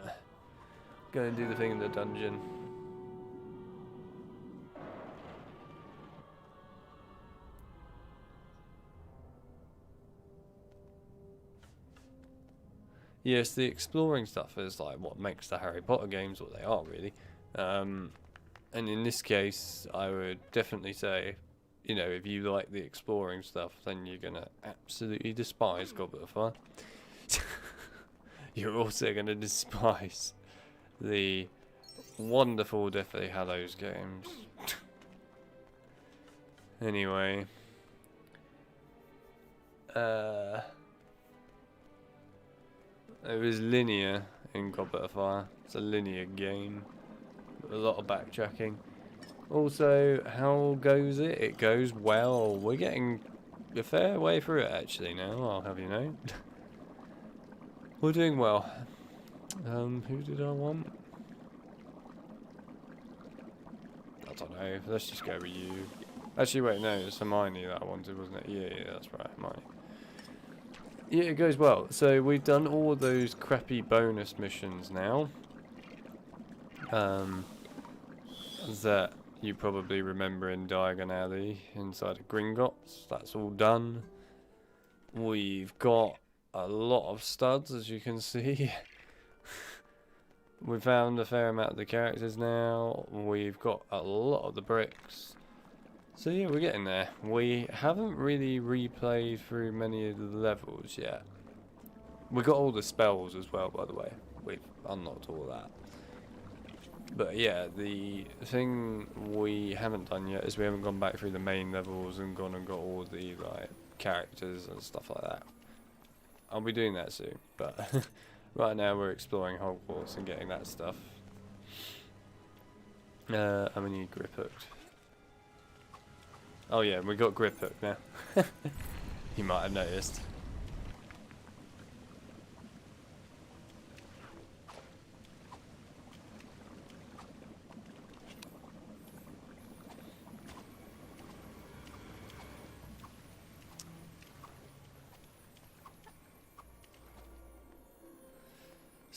go and do the thing in the dungeon. Yes, the exploring stuff is like what makes the Harry Potter games what they are, really. And in this case, I would definitely say, you know, if you like the exploring stuff, then you're gonna absolutely despise Goblet of Fire. You're also gonna despise the wonderful Deathly Hallows games. Anyway. It was linear in Goblet of Fire. It's a linear game. A lot of backtracking. Also, how goes it? It goes well. We're getting a fair way through it actually now, I'll have you know. We're doing well. Who did I want? I don't know. Let's just go with you. Actually, wait, no, it's Hermione that I wanted, wasn't it? Yeah, that's right, Hermione. Yeah, it goes well. So we've done all of those crappy bonus missions now. That you probably remember in Diagon Alley inside of Gringotts. That's all done. We've got a lot of studs, as you can see. We found a fair amount of the characters now. We've got a lot of the bricks. So yeah, we're getting there. We haven't really replayed through many of the levels yet. We got all the spells as well, by the way. We've unlocked all that. But yeah, the thing we haven't done yet is we haven't gone back through the main levels and gone and got all the like characters and stuff like that. I'll be doing that soon, but right now we're exploring Hogwarts and getting that stuff. I'm gonna need grip hooked. Oh yeah, we got grip hook now. You might have noticed.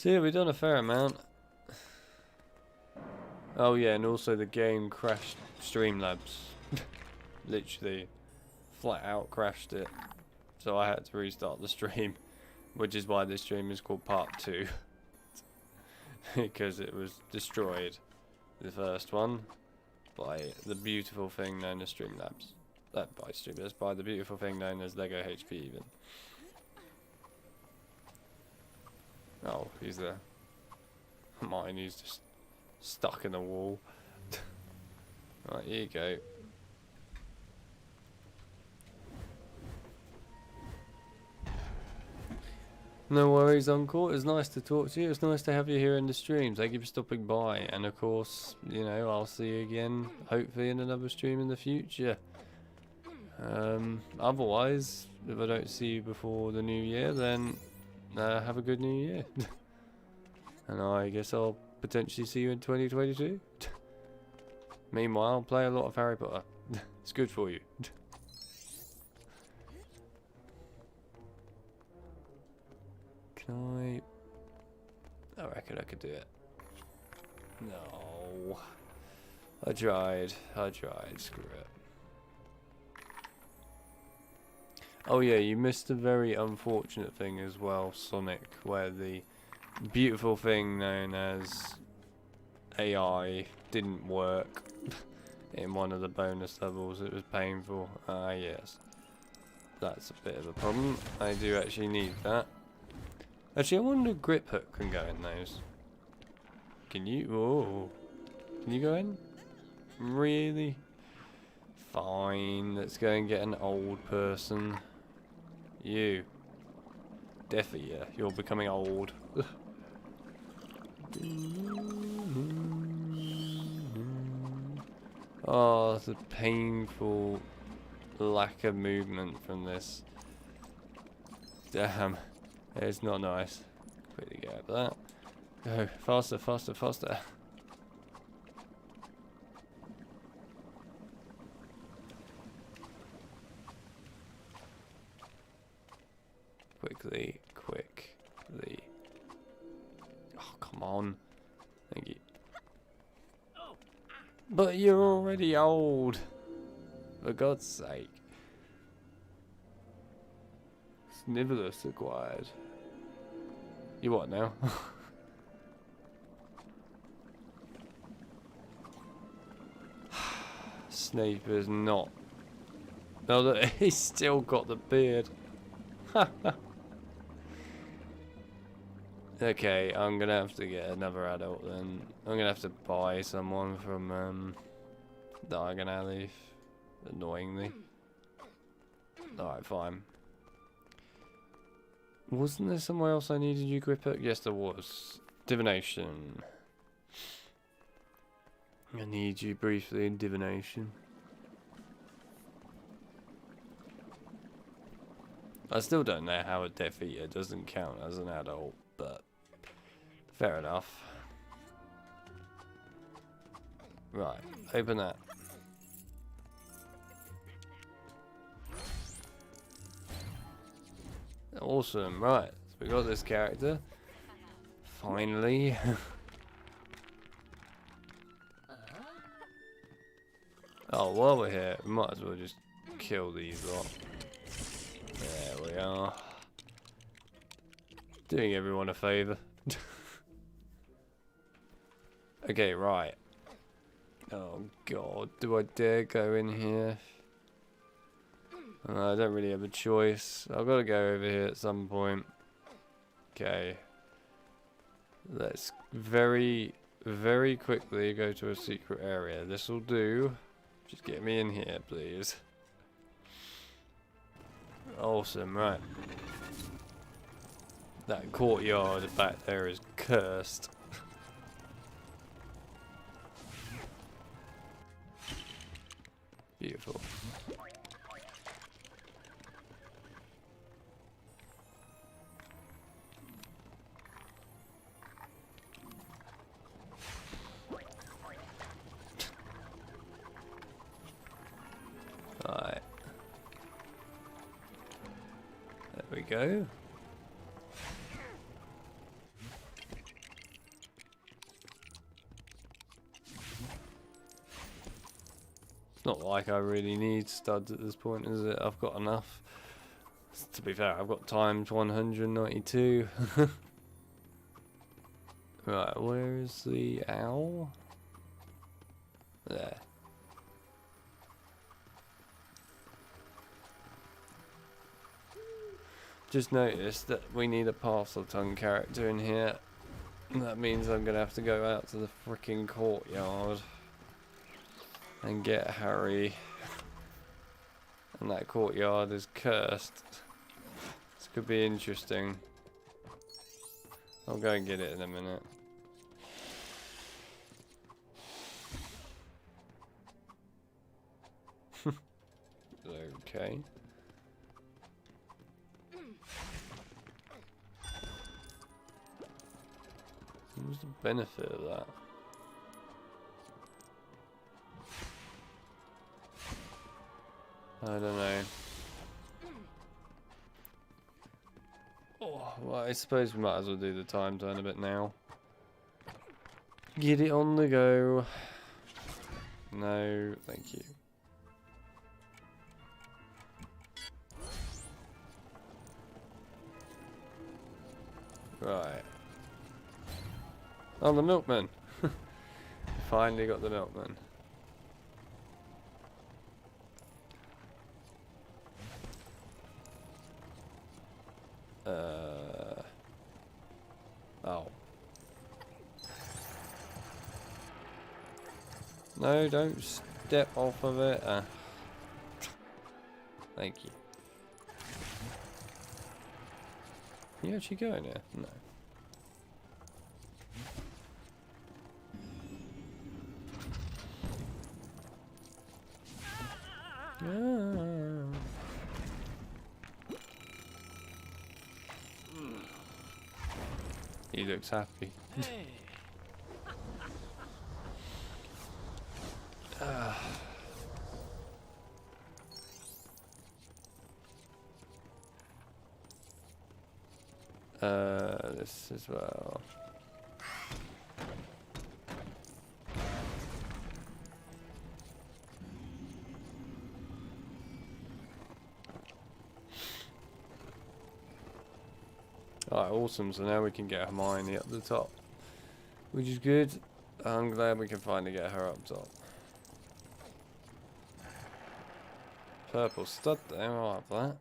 So yeah, we've done a fair amount. Oh yeah, and also the game crashed Streamlabs. Literally, flat out crashed it. So I had to restart the stream, which is why this stream is called Part 2. Because it was destroyed, the first one, by the beautiful thing known as Streamlabs. By Streamlabs, by the beautiful thing known as Lego HP even. Oh, he's there. Mine, he's just stuck in the wall. Right, here you go. No worries, Uncle. It's nice to talk to you. It's nice to have you here in the stream. Thank you for stopping by. And of course, you know, I'll see you again, hopefully in another stream in the future. Otherwise, if I don't see you before the new year, then have a good new year. And I guess I'll potentially see you in 2022. Meanwhile, play a lot of Harry Potter. It's good for you. Can I reckon I could do it. No. I tried. Screw it. Oh yeah, you missed a very unfortunate thing as well, Sonic, where the beautiful thing known as AI didn't work in one of the bonus levels. It was painful. Yes. That's a bit of a problem. I do actually need that. Actually, I wonder if grip hook can go in those. Can you? Oh. Can you go in? Really? Fine. Let's go and get an old person. You. Definitely, yeah. You're becoming old. Oh, the painful lack of movement from this. Damn. It's not nice. Quickly get up that. Go. Faster, faster, faster. Quickly. Oh, come on. Thank you. But you're already old. For God's sake. Snivelus acquired. You what now? Snape is not. No, that he's still got the beard. Okay, I'm gonna have to get another adult then. I'm gonna have to buy someone from Diagon Alley, annoyingly. Alright, fine. Wasn't there somewhere else I needed you grip it? Yes, there was. Divination. I need you briefly in divination. I still don't know how a Death Eater doesn't count as an adult, but fair enough. Right, open that. Awesome, right. So we got this character. Finally. Oh, while we're here, we might as well just kill these lot. There we are. Doing everyone a favour. Okay, right. Oh god, do I dare go in here? I don't really have a choice. I've got to go over here at some point. Okay. Let's very, very quickly go to a secret area. This will do. Just get me in here, please. Awesome, right. That courtyard back there is cursed. Beautiful. Alright. There we go. It's not like I really need studs at this point, is it? I've got enough. To be fair, I've got times 192. Right, where is the owl? There. Just noticed that we need a parcel tongue character in here. That means I'm gonna have to go out to the freaking courtyard and get Harry. And that courtyard is cursed. This could be interesting. I'll go and get it in a minute. Okay. What's the benefit of that? I don't know. Oh, well, I suppose we might as well do the time turn a bit now. Get it on the go. No, thank you. Right. Oh, the milkman. Finally got the milkman. Oh. No, don't step off of it. Thank you. Can you actually go in here? No. He looks happy. This as well. Alright, awesome. So now we can get Hermione up the top, which is good. I'm glad we can finally get her up top. Purple stud there, I'll have that.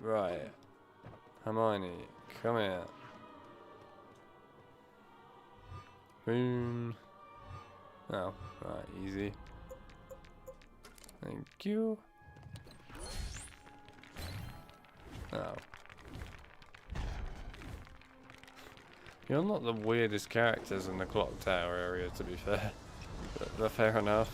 Right. Hermione, come here. Boom. Oh, right, easy. Thank you. Oh. You're not the weirdest characters in the clock tower area, to be fair. But fair enough.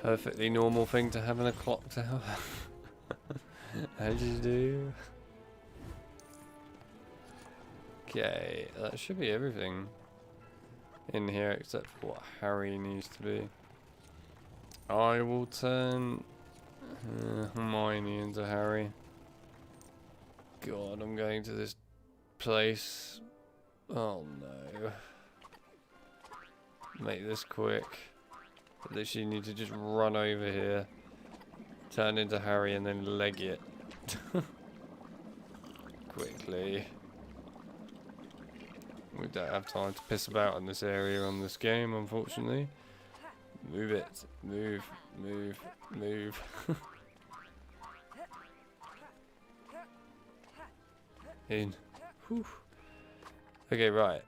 Perfectly normal thing to have in a clock tower. As you do. Okay, that should be everything in here except for what Harry needs to be. I will turn Hermione into Harry. God, I'm going to this place. Oh no. Make this quick. Literally need to just run over here, turn into Harry and then leg it. Quickly. We don't have time to piss about in this area on this game, unfortunately. Move it. Move. Move. Move. In. Whew. Okay, right.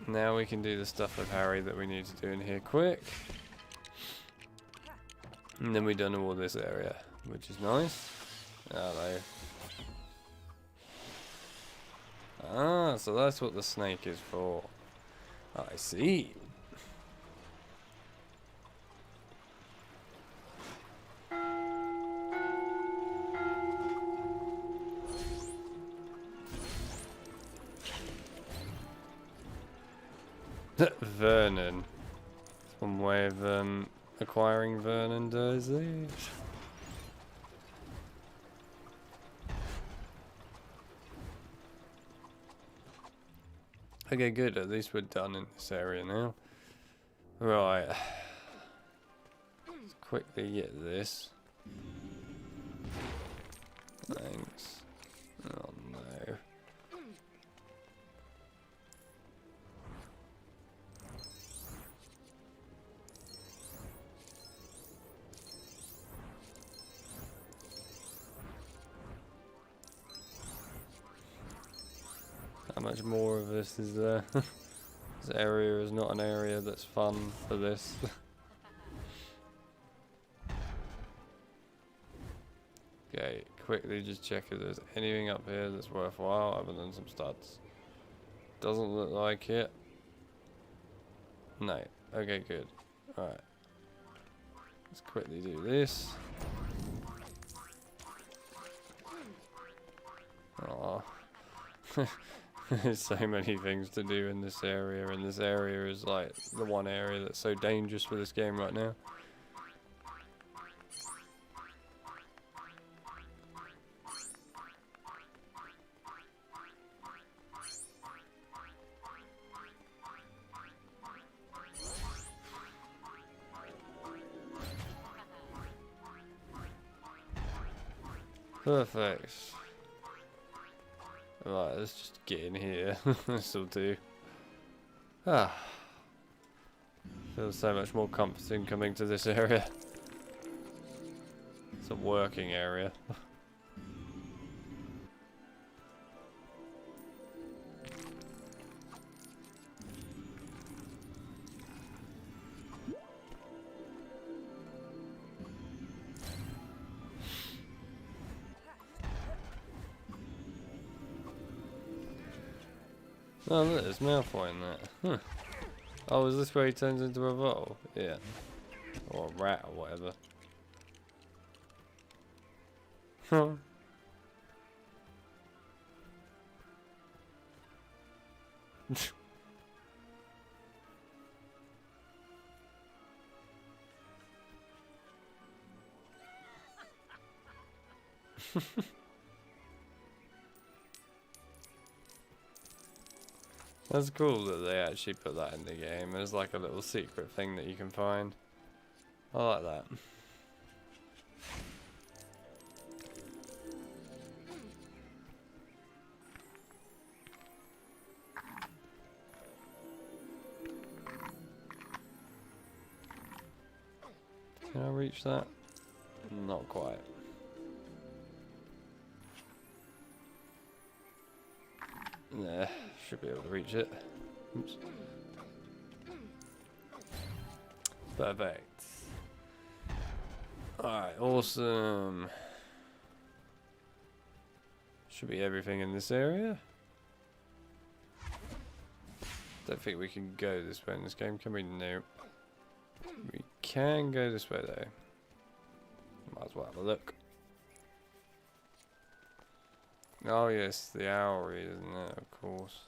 Now we can do the stuff with Harry that we need to do in here quick. And then we've done all this area, which is nice. Hello. Ah, so that's what the snake is for. I see. Vernon. It's one way of acquiring Vernon, does it? Okay, good. At least we're done in this area now. Right. Let's quickly get this. Thanks. Oh no. How much more of this is there? This area is not an area that's fun for this. Okay, quickly just check if there's anything up here that's worthwhile other than some studs. Doesn't look like it. No. Okay, good. Alright. Let's quickly do this. Aww. There's so many things to do in this area, and this area is like the one area that's so dangerous for this game right now. Perfect. Right, let's just get in here. This'll do. Ah. Feels so much more comforting coming to this area. It's a working area. Oh look, there's Malfoy in that. Huh. Oh, is this where he turns into a vole? Yeah. Or a rat or whatever. Huh. That's cool that they actually put that in the game. There's like a little secret thing that you can find. I like that. Can I reach that? Not quite. Nah, should be able to reach it. Oops. Perfect. Alright, awesome. Should be everything in this area. Don't think we can go this way in this game, can we? No. We can go this way though. Might as well have a look. Oh yes, the owlry, isn't it? Of course.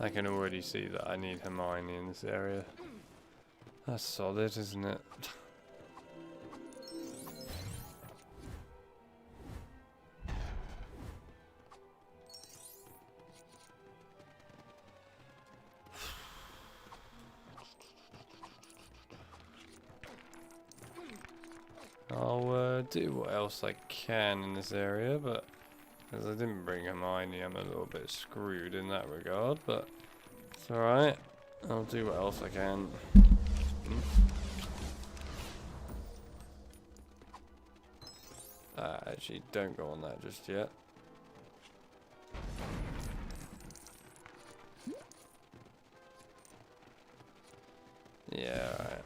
I can already see that I need Hermione in this area. That's solid, isn't it? do what else I can in this area, but as I didn't bring Hermione, I'm a little bit screwed in that regard, but it's alright. I'll do what else I can. Actually, don't go on that just yet. Yeah, alright.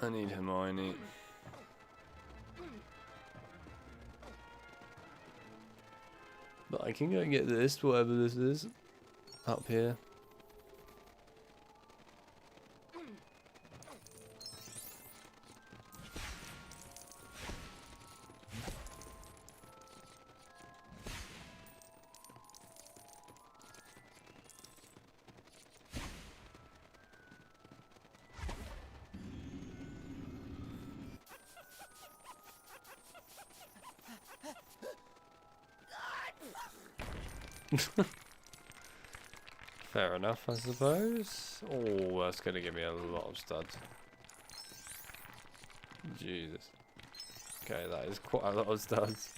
I need Hermione. But I can go and get this, whatever this is, up here. Fair enough, I suppose. Oh, that's going to give me a lot of studs. Jesus. Okay, that is quite a lot of studs.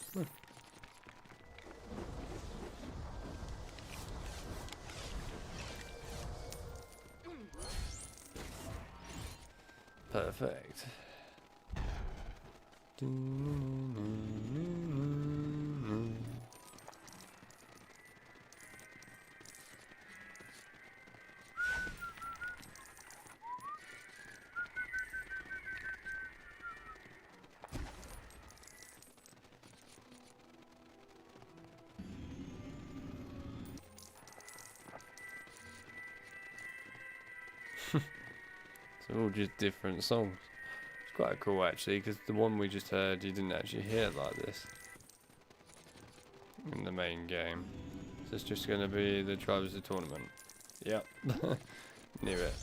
Perfect. It's all just different songs. It's quite cool actually, because the one we just heard, you didn't actually hear it like this in the main game. So it's just going to be the Tribes of Tournament. Yep. Knew it.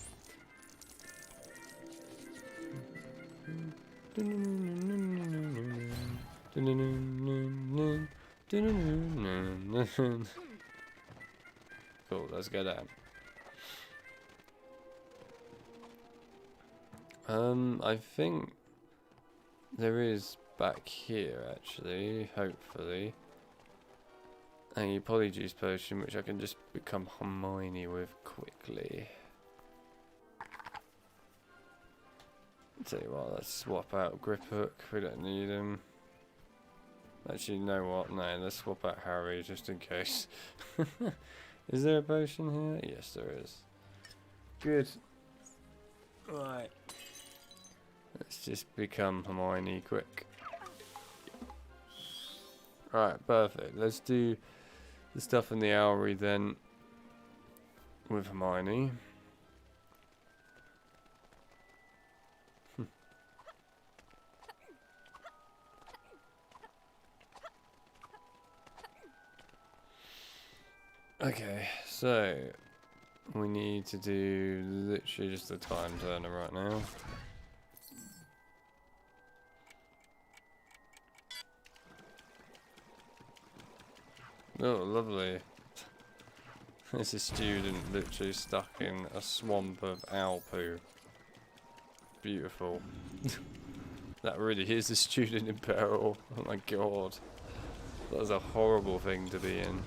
Cool, let's go down. I think there is back here actually, hopefully, a Polyjuice potion which I can just become Hermione with quickly. Tell you what, let's swap out Grip Hook, we don't need him. Actually, you know what, no, let's swap out Harry just in case. Is there a potion here? Yes, there is. Good. Right. Let's just become Hermione quick. Right, perfect. Let's do the stuff in the Owlery then with Hermione. Okay, so we need to do literally just the time turner right now. Oh, lovely. There's a student literally stuck in a swamp of owl poo. Beautiful. That really is a student in peril. Oh my god. That was a horrible thing to be in.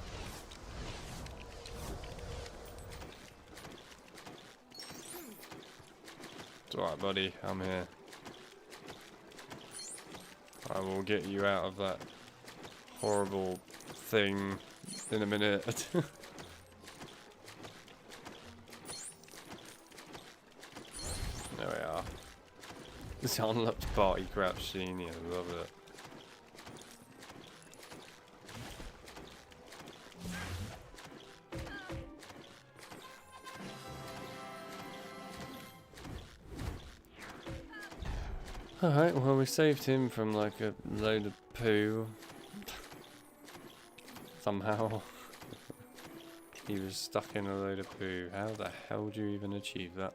It's alright, buddy. I'm here. I will get you out of that horrible thing in a minute. There we are. This unlocked party crap genie, I love it. Alright, well we saved him from like a load of poo. Somehow. He was stuck in a load of poo. How the hell do you even achieve that?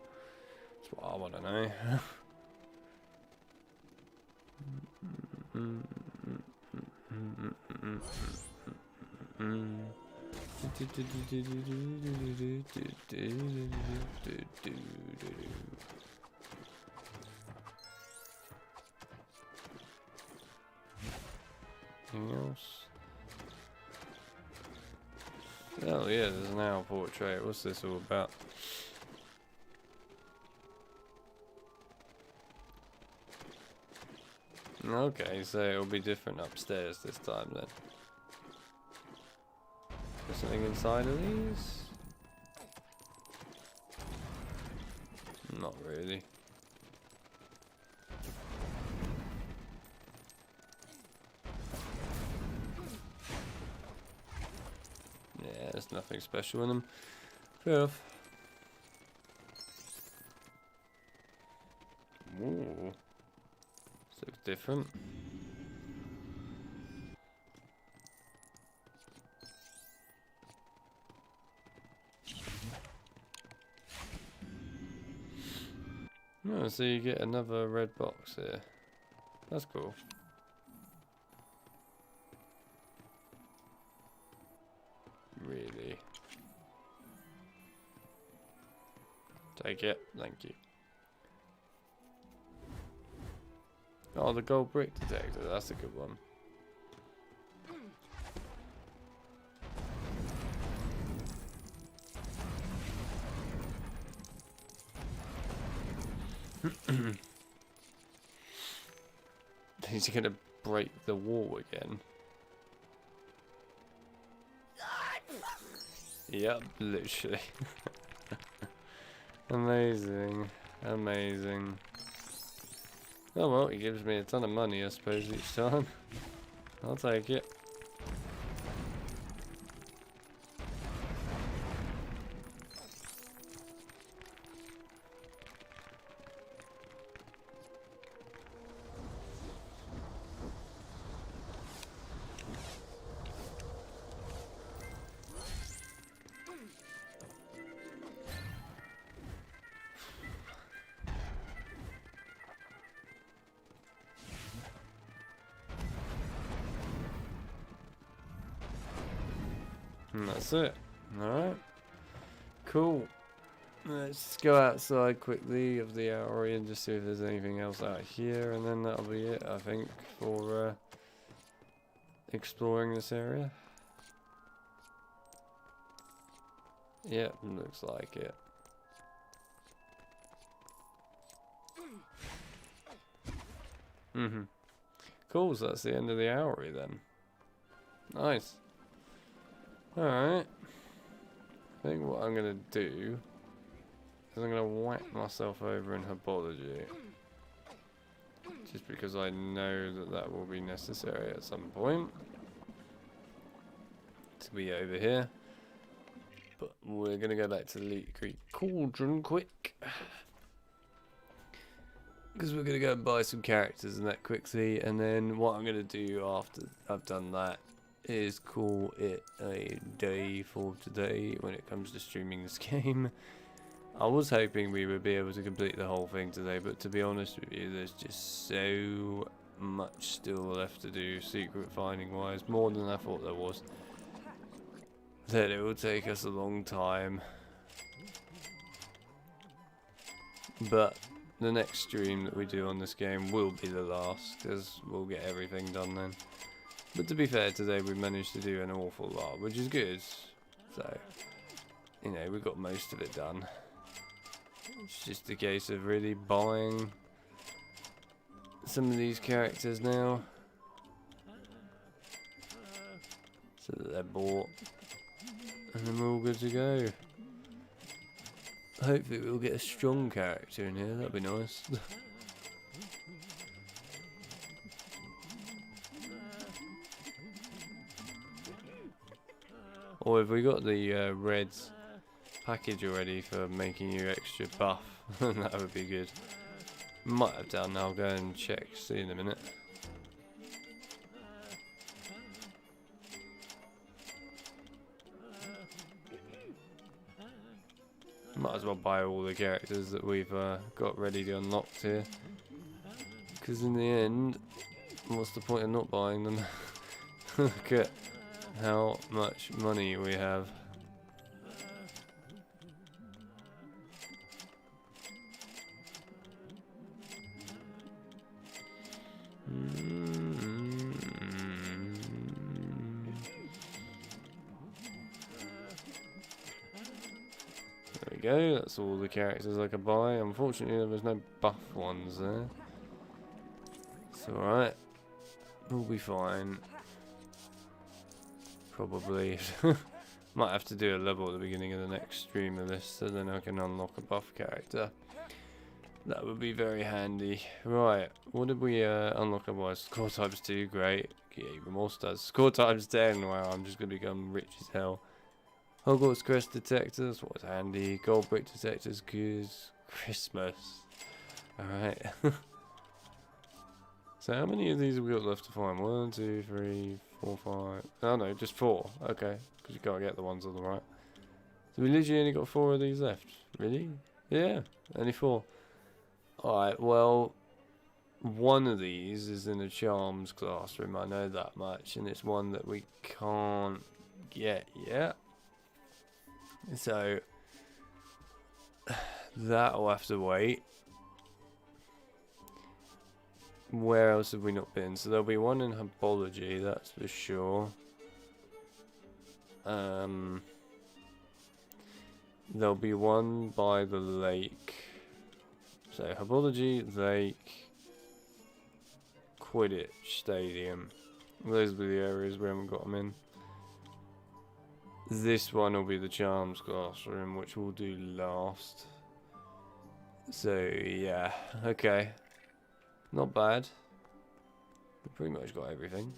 That's what I want to know. anything else? Oh yeah, there's an owl portrait. What's this all about? Okay, so it'll be different upstairs this time then. There's something inside of these? Not really. Yeah, there's nothing special in them. Fair enough. Ooh. This looks different. Oh, so you get another red box here. That's cool. Really? Take it, thank you. Oh, the gold brick detector, that's a good one. He's gonna break the wall again. Yep, literally. Amazing. Amazing. Oh well, he gives me a ton of money, I suppose, each time. I'll take it. And that's it. Alright. Cool. Let's go outside quickly of the area and just see if there's anything else out here, and then that'll be it, I think, for exploring this area. Yep, looks like it. Cool, so that's the end of the hourly then. Nice. Alright. I think what I'm going to do is I'm going to whack myself over in herbology. Just because I know that that will be necessary at some point. To be over here. But we're going to go back to the Leet Creek Cauldron quick. Because we're going to go and buy some characters and that quickly. And then what I'm going to do after I've done that is call it a day for today when it comes to streaming this game. I was hoping we would be able to complete the whole thing today, but to be honest with you, there's just so much still left to do secret finding wise, more than I thought there was, that it will take us a long time. But the next stream that we do on this game will be the last, because we'll get everything done then. But to be fair, today we managed to do an awful lot, which is good. So, you know, we got most of it done. It's just a case of really buying some of these characters now, so that they're bought, and then we're all good to go. Hopefully we'll get a strong character in here, that'd be nice. Or have we got the red package already for making you extra buff? That would be good. Might have done, I'll go and check, see in a minute. Might as well buy all the characters that we've got ready to unlock here. Because in the end, what's the point of not buying them? Look at how much money we have. we go, that's all the characters I could buy. Unfortunately, there was no buff ones there. It's alright. We'll be fine. Probably. Might have to do a level at the beginning of the next stream of this, so then I can unlock a buff character. That would be very handy. Right, what did we unlock otherwise? Score times 2, great. Yeah, even more stars. Score times 10, wow, I'm just going to become rich as hell. Hogwarts crest detectors, what's handy. Gold brick detectors, good. Christmas. Alright. So how many of these have we got left to find? 1, 2, 3, 4, 5. Oh no, just 4. Okay, because you can't get the ones on the right. So we literally only got 4 of these left. Really? Yeah, only 4. Alright, well, one of these is in a charms classroom, I know that much, and it's one that we can't get yet. So, that'll have to wait. Where else have we not been? So there'll be one in herbology, that's for sure. There'll be one by the lake. So herbology, lake, Quidditch stadium. Those will be the areas we haven't got them in. This one will be the charms classroom, which we'll do last. So yeah, okay. Not bad. We pretty much got everything.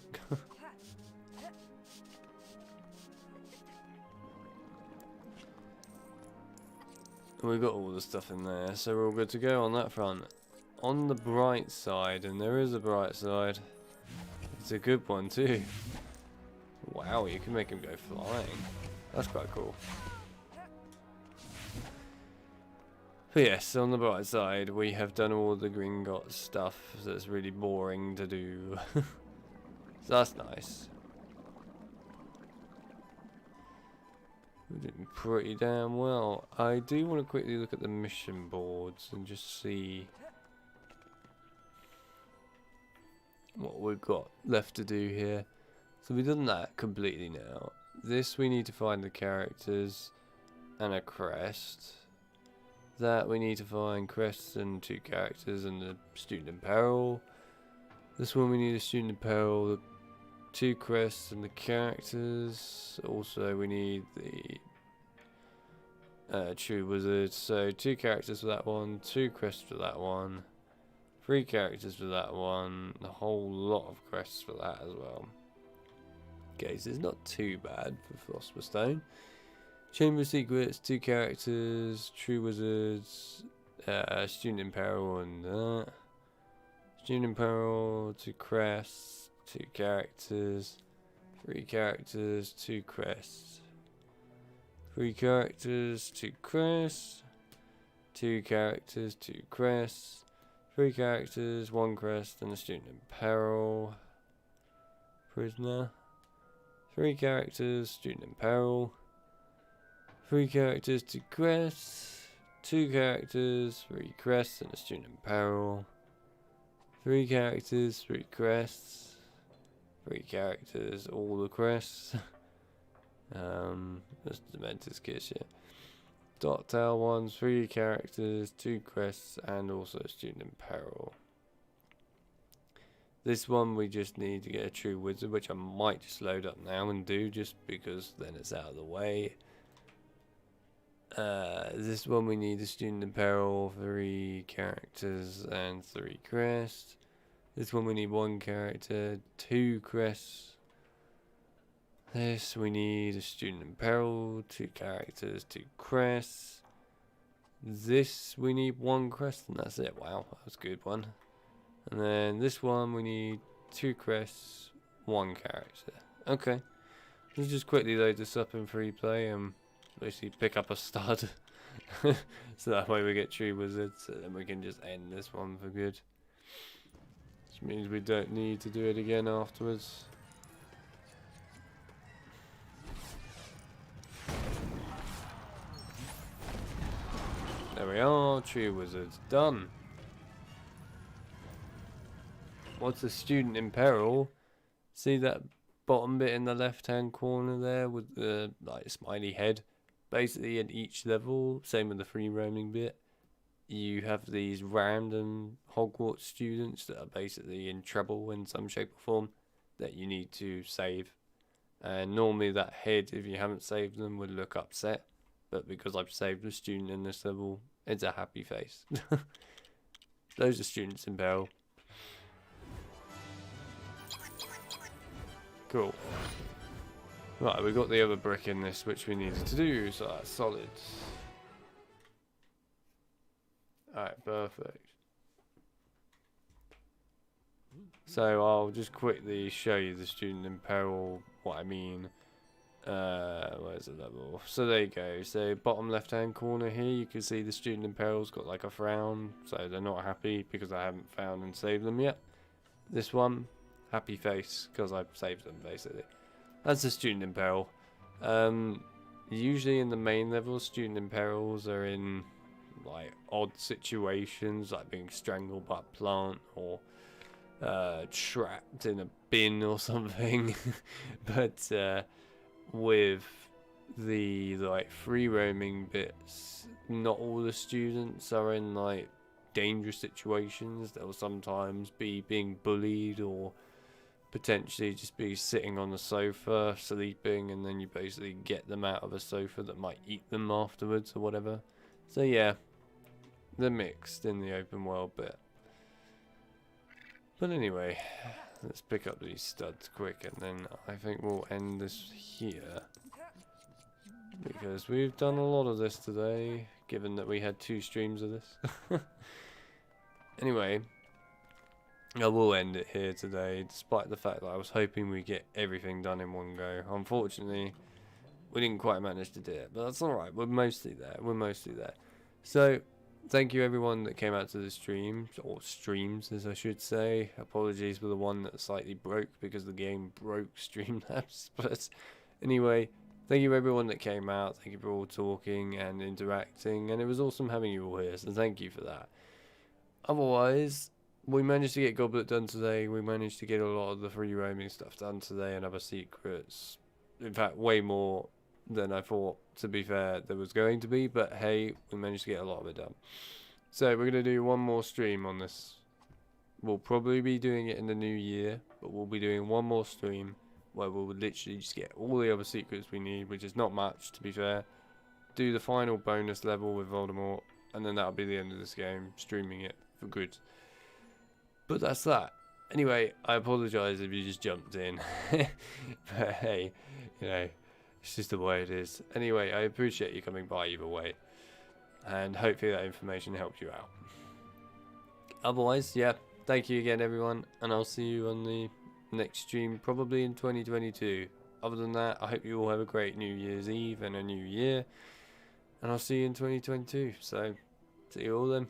We got all the stuff in there, so we're all good to go on that front. On the bright side, and there is a bright side, it's a good one too. Wow, you can make him go flying. That's quite cool. But yes, on the bright side, we have done all the Gringotts stuff that's really boring to do. So that's nice. We're doing pretty damn well. I do want to quickly look at the mission boards and just see what we've got left to do here. So we've done that completely now. This we need to find the characters and a crest. That we need to find crests and 2 characters and the student in peril. This one we need a student in peril, the 2 crests and the characters. Also we need the true wizard. So 2 characters for that one, 2 crests for that one, 3 characters for that one, a whole lot of crests for that as well. Okay, so it's not too bad for Philosopher's Stone. Chamber of Secrets, 2 characters, True Wizards, Student in Peril and that. Student in Peril, 2 crests, 2 characters, 3 characters, 2 crests. 3 characters, 2 crests, 2 characters, 2 crests, 3 characters, 1 crest and a Student in Peril. Prisoner. 3 characters, Student in Peril. 3 characters, 2 crests, 2 characters, 3 crests, and a student in peril. 3 characters, 3 crests, 3 characters, all the crests. That's Dementor's Kiss, yeah. Dot tail ones, 3 characters, 2 crests, and also a student in peril. This one we just need to get a true wizard, which I might just load up now and do, just because then it's out of the way. This one we need a student in peril, 3 characters and 3 crests. This one we need 1 character, 2 crests. This we need a student in peril, 2 characters, 2 crests. This we need 1 crest and that's it. Wow, that was a good one. And then this one we need 2 crests, 1 character. Okay, let's just quickly load this up in free play and basically pick up a stud. So that way we get true wizards, and then we can just end this one for good. Which means we don't need to do it again afterwards. There we are, true wizards done. What's a student in peril? See that bottom bit in the left hand corner there with the like smiley head? basically in each level, same with the free roaming bit, you have these random Hogwarts students that are basically in trouble in some shape or form that you need to save. And normally that head, if you haven't saved them, would look upset. But because I've saved a student in this level, it's a happy face. Those are students in peril. Cool. Right, we got the other brick in this, which we needed to do, so that's solid. Alright, perfect. So I'll just quickly show you the student in peril, what I mean. Where's the level? So there you go. So bottom left hand corner here, you can see the student in peril's got like a frown, so they're not happy because I haven't found and saved them yet. This one, happy face because I've saved them basically. That's the student in peril. Usually in the main level, student in perils are in like odd situations, like being strangled by a plant or trapped in a bin or something. But with the like free roaming bits, not all the students are in like dangerous situations. They'll sometimes be being bullied or potentially just be sitting on the sofa sleeping, and then you basically get them out of a sofa that might eat them afterwards or whatever. So yeah, they're mixed in the open world bit. But anyway, let's pick up these studs quick, and then I think we'll end this here, because we've done a lot of this today, given that we had 2 streams of this. Anyway, I will end it here today, despite the fact that I was hoping we'd get everything done in one go. Unfortunately, we didn't quite manage to do it, but that's alright, we're mostly there, So, thank you everyone that came out to the stream, or streams as I should say. Apologies for the one that slightly broke because the game broke Streamlabs. But anyway, thank you everyone that came out, thank you for all talking and interacting, and it was awesome having you all here, so thank you for that. Otherwise, we managed to get Goblet done today, we managed to get a lot of the free roaming stuff done today and other secrets. In fact, way more than I thought, to be fair, there was going to be, but hey, we managed to get a lot of it done. So we're going to do one more stream on this. We'll probably be doing it in the new year, but we'll be doing one more stream where we'll literally just get all the other secrets we need, which is not much, to be fair. Do the final bonus level with Voldemort, and then that'll be the end of this game, streaming it for good. But that's that. Anyway, I apologise if you just jumped in. But hey, you know, it's just the way it is. Anyway, I appreciate you coming by either way, and hopefully that information helped you out. Otherwise, yeah, thank you again everyone, and I'll see you on the next stream, probably in 2022. Other than that, I hope you all have a great New Year's Eve and a new year, and I'll see you in 2022. So, see you all then.